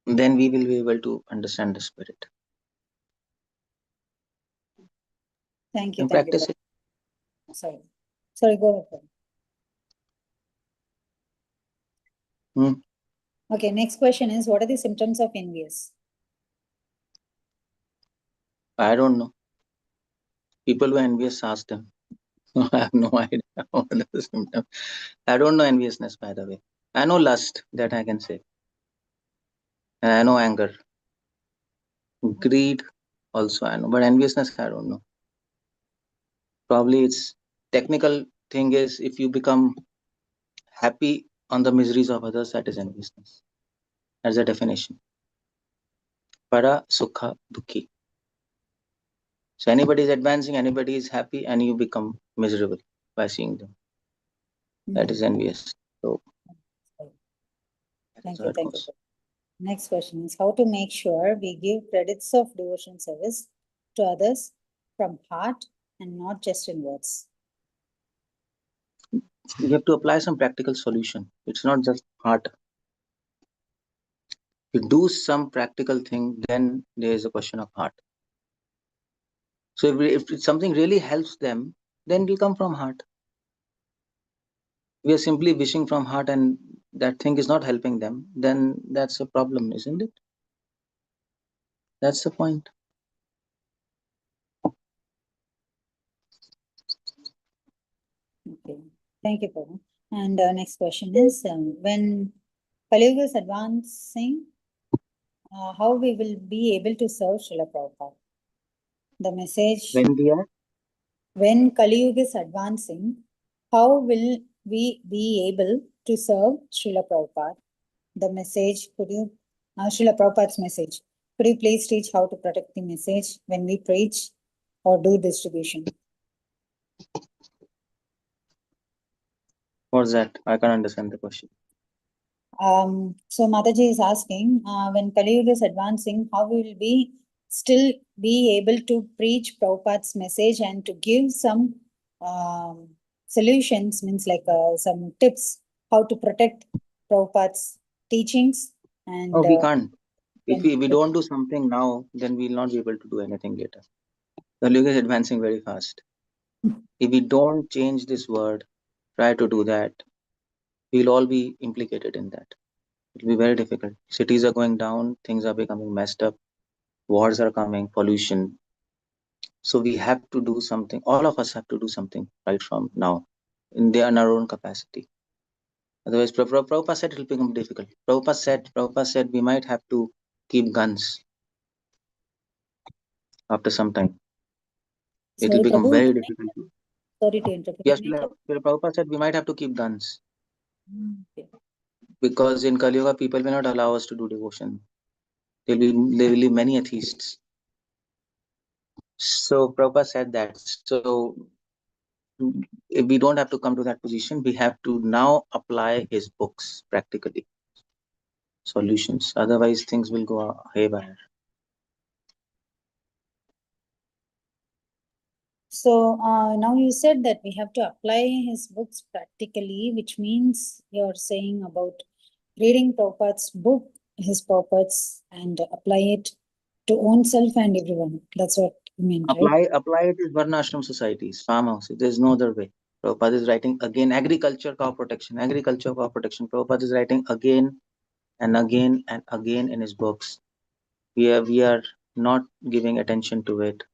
then we will be able to understand the spirit. Thank you. And Thank practice you. it. Sorry, go ahead. Okay, next question is, what are the symptoms of envious? I don't know. People who are envious, ask them. I have no idea what are the symptoms. I don't know enviousness, by the way. I know lust, that I can say. And I know anger. Greed also I know, but enviousness I don't know. Probably it's technical thing is if you become happy on the miseries of others, that is enviousness. That's the definition. Para sukha dukhi. So anybody is advancing, anybody is happy, and you become miserable by seeing them. That is envious. So Thank you. Thank you. Next question is, how to make sure we give credits of devotion service to others from heart and not just in words? You have to apply some practical solution. It's not just heart. You do some practical thing, then there is a question of heart. So if something really helps them, then it will come from heart. We are simply wishing from heart and that thing is not helping them, then that's a problem, isn't it? That's the point. Okay, thank you, Prabhu. And next question is, when Kali Yuga is advancing, how we will be able to serve Srila Prabhupada? The message, when Kali Yuga is advancing, how will we be able to serve Srila Prabhupada? The message, could you, Srila Prabhupada's message, could you please teach how to protect the message when we preach or do distribution? What's that? I can't understand the question. So Mataji is asking, when Kali Yuga is advancing, how we will be still be able to preach Prabhupada's message and to give some solutions, means like some tips, how to protect Prabhupada's teachings. And we can't. If we don't do something now, then we'll not be able to do anything later. The Yuga is advancing very fast. If we don't change this word, try to do that, we'll all be implicated in that. It will be very difficult. Cities are going down, things are becoming messed up, wars are coming, pollution. So we have to do something. All of us have to do something right from now in our own capacity. Otherwise, Prabhupada said it will become difficult. Prabhupada said we might have to keep guns after some time. It will become very difficult. Sorry to interrupt. Yes, Prabhupada said we might have to keep guns. Because in Kali Yuga, people will not allow us to do devotion. There will be many atheists. So Prabhupada said that. So if we don't have to come to that position, we have to now apply his books practically. Solutions. Otherwise, things will go haywire. So now you said that we have to apply his books practically, which means you're saying about reading Prabhupada's book, his purports, and apply it to own self and everyone. That's what you mean, right? Apply it in Varnashram societies, farmhouses. There's no other way. Prabhupada is writing again, agriculture, cow protection. Prabhupada is writing again and again and again in his books. We are not giving attention to it.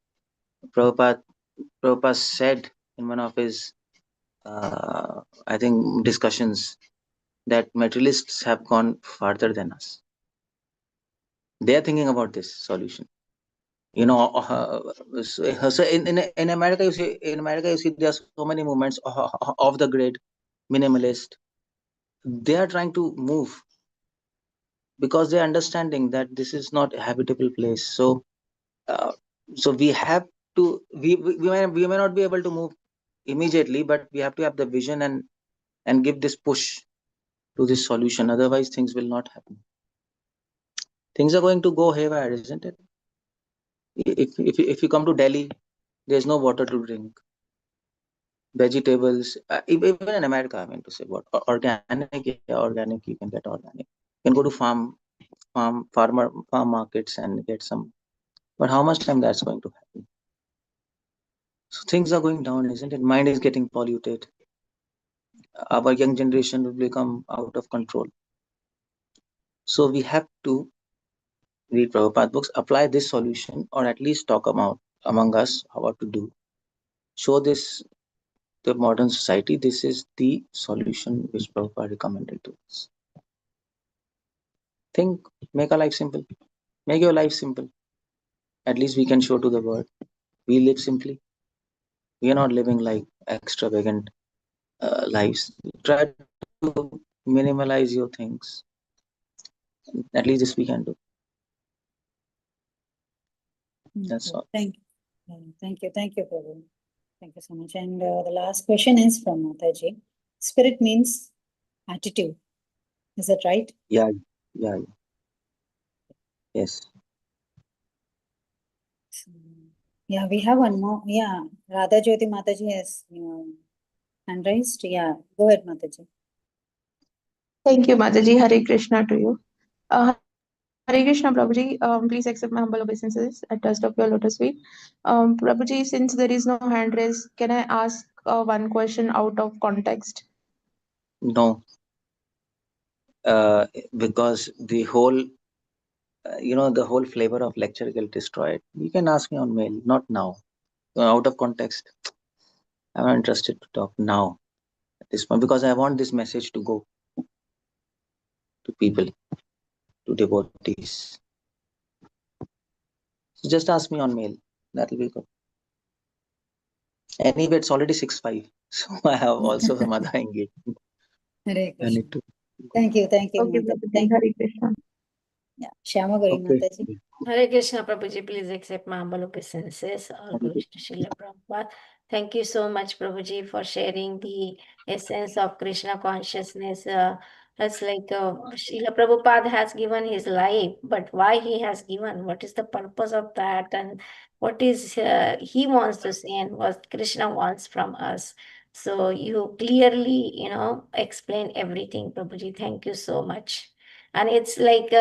Prabhupada said in one of his, I think, discussions that materialists have gone farther than us. They are thinking about this solution. So in America, you see, there are so many movements of the great minimalist, they are trying to move because they're understanding that this is not a habitable place. So we have to, we may not be able to move immediately, but we have to have the vision and give this push to this solution. Otherwise, things will not happen. Things are going to go haywire, isn't it? If you come to Delhi, there's no water to drink. Vegetables, even in America, I mean to say, what organic, you can get organic. You can go to farm markets and get some. But how much time that's going to happen? So things are going down, isn't it? Mind is getting polluted. Our young generation will become out of control. So we have to read Prabhupada books, apply this solution, or at least talk about among us what to do. Show this the modern society. This is the solution which Prabhupada recommended to us. Think, make our life simple. Make your life simple. At least we can show to the world. We live simply. We are not living like extravagant lives. Try to minimalize your things. At least this we can do. That's all. Thank you. Thank you, Prabhu. Thank you so much. And the last question is from Mataji. Spirit means attitude. Is that right? Yeah. Yes. Yeah, we have one more. Yeah, Radha Jyoti Mataji has hand raised. Yeah, go ahead, Mataji. Thank you, Mataji. Hare Krishna to you. Hare Krishna, Prabhuji. Please accept my humble obeisances at touch of your lotus feet. Prabhuji, since there is no hand raise, can I ask one question out of context? No. Because the whole, the whole flavor of lecture will destroy it. You can ask me on mail, not now. Out of context, I'm not interested to talk now at this point because I want this message to go to people, to devotees. So just ask me on mail. That'll be good. Anyway, it's already 6:05, so I have also some other engagement. Hare I need to. Thank you, Okay, Mataji. Prabhuji. Hare Krishna. Yeah, Shyama Gauri Mataji. Hare Krishna, Prabhuji, please accept my humble obeisances. All glories to Srila Prabhupada. Thank you so much, Prabhuji, for sharing the essence of Krishna consciousness. It's like Srila Prabhupada has given his life, but why he has given? What is the purpose of that? And what is he wants to say and what Krishna wants from us? So you clearly, explain everything, Prabhuji. Thank you so much. And it's like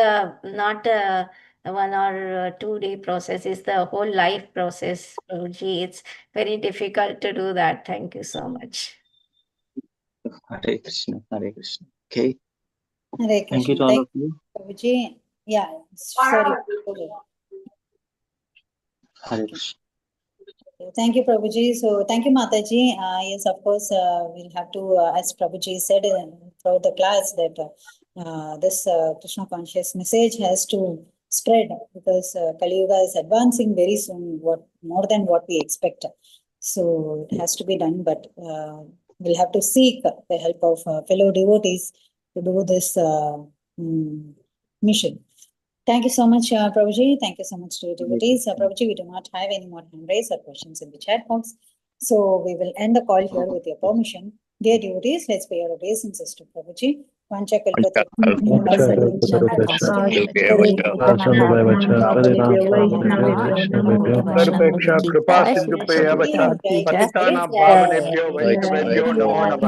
not a 1 or 2 day process, it's the whole life process, Prabhuji. It's very difficult to do that. Thank you so much. Hare Krishna, Hare Krishna. Okay. Hare Krishna. Thank you to all of you. Prabhuji. Yeah, sorry. Hare Krishna. Thank you, Prabhuji. So thank you, Mataji. Yes, of course, we'll have to, as Prabhuji said throughout the class, that this Krishna conscious message has to spread because Kali Yuga is advancing very soon, more than what we expect. So it has to be done, but we'll have to seek the help of fellow devotees to do this mission. Thank you so much, Prabhuji. Thank you so much to devotees. Prabhuji, we do not have any more hand raised or questions in the chat box. So we will end the call here with your permission. Dear devotees, let's pay our obeisances to Prabhuji. कृपा सिंधु पे अवचर पतितानां पावनेभ्यो वैष्णवेभ्यो नमो नमः।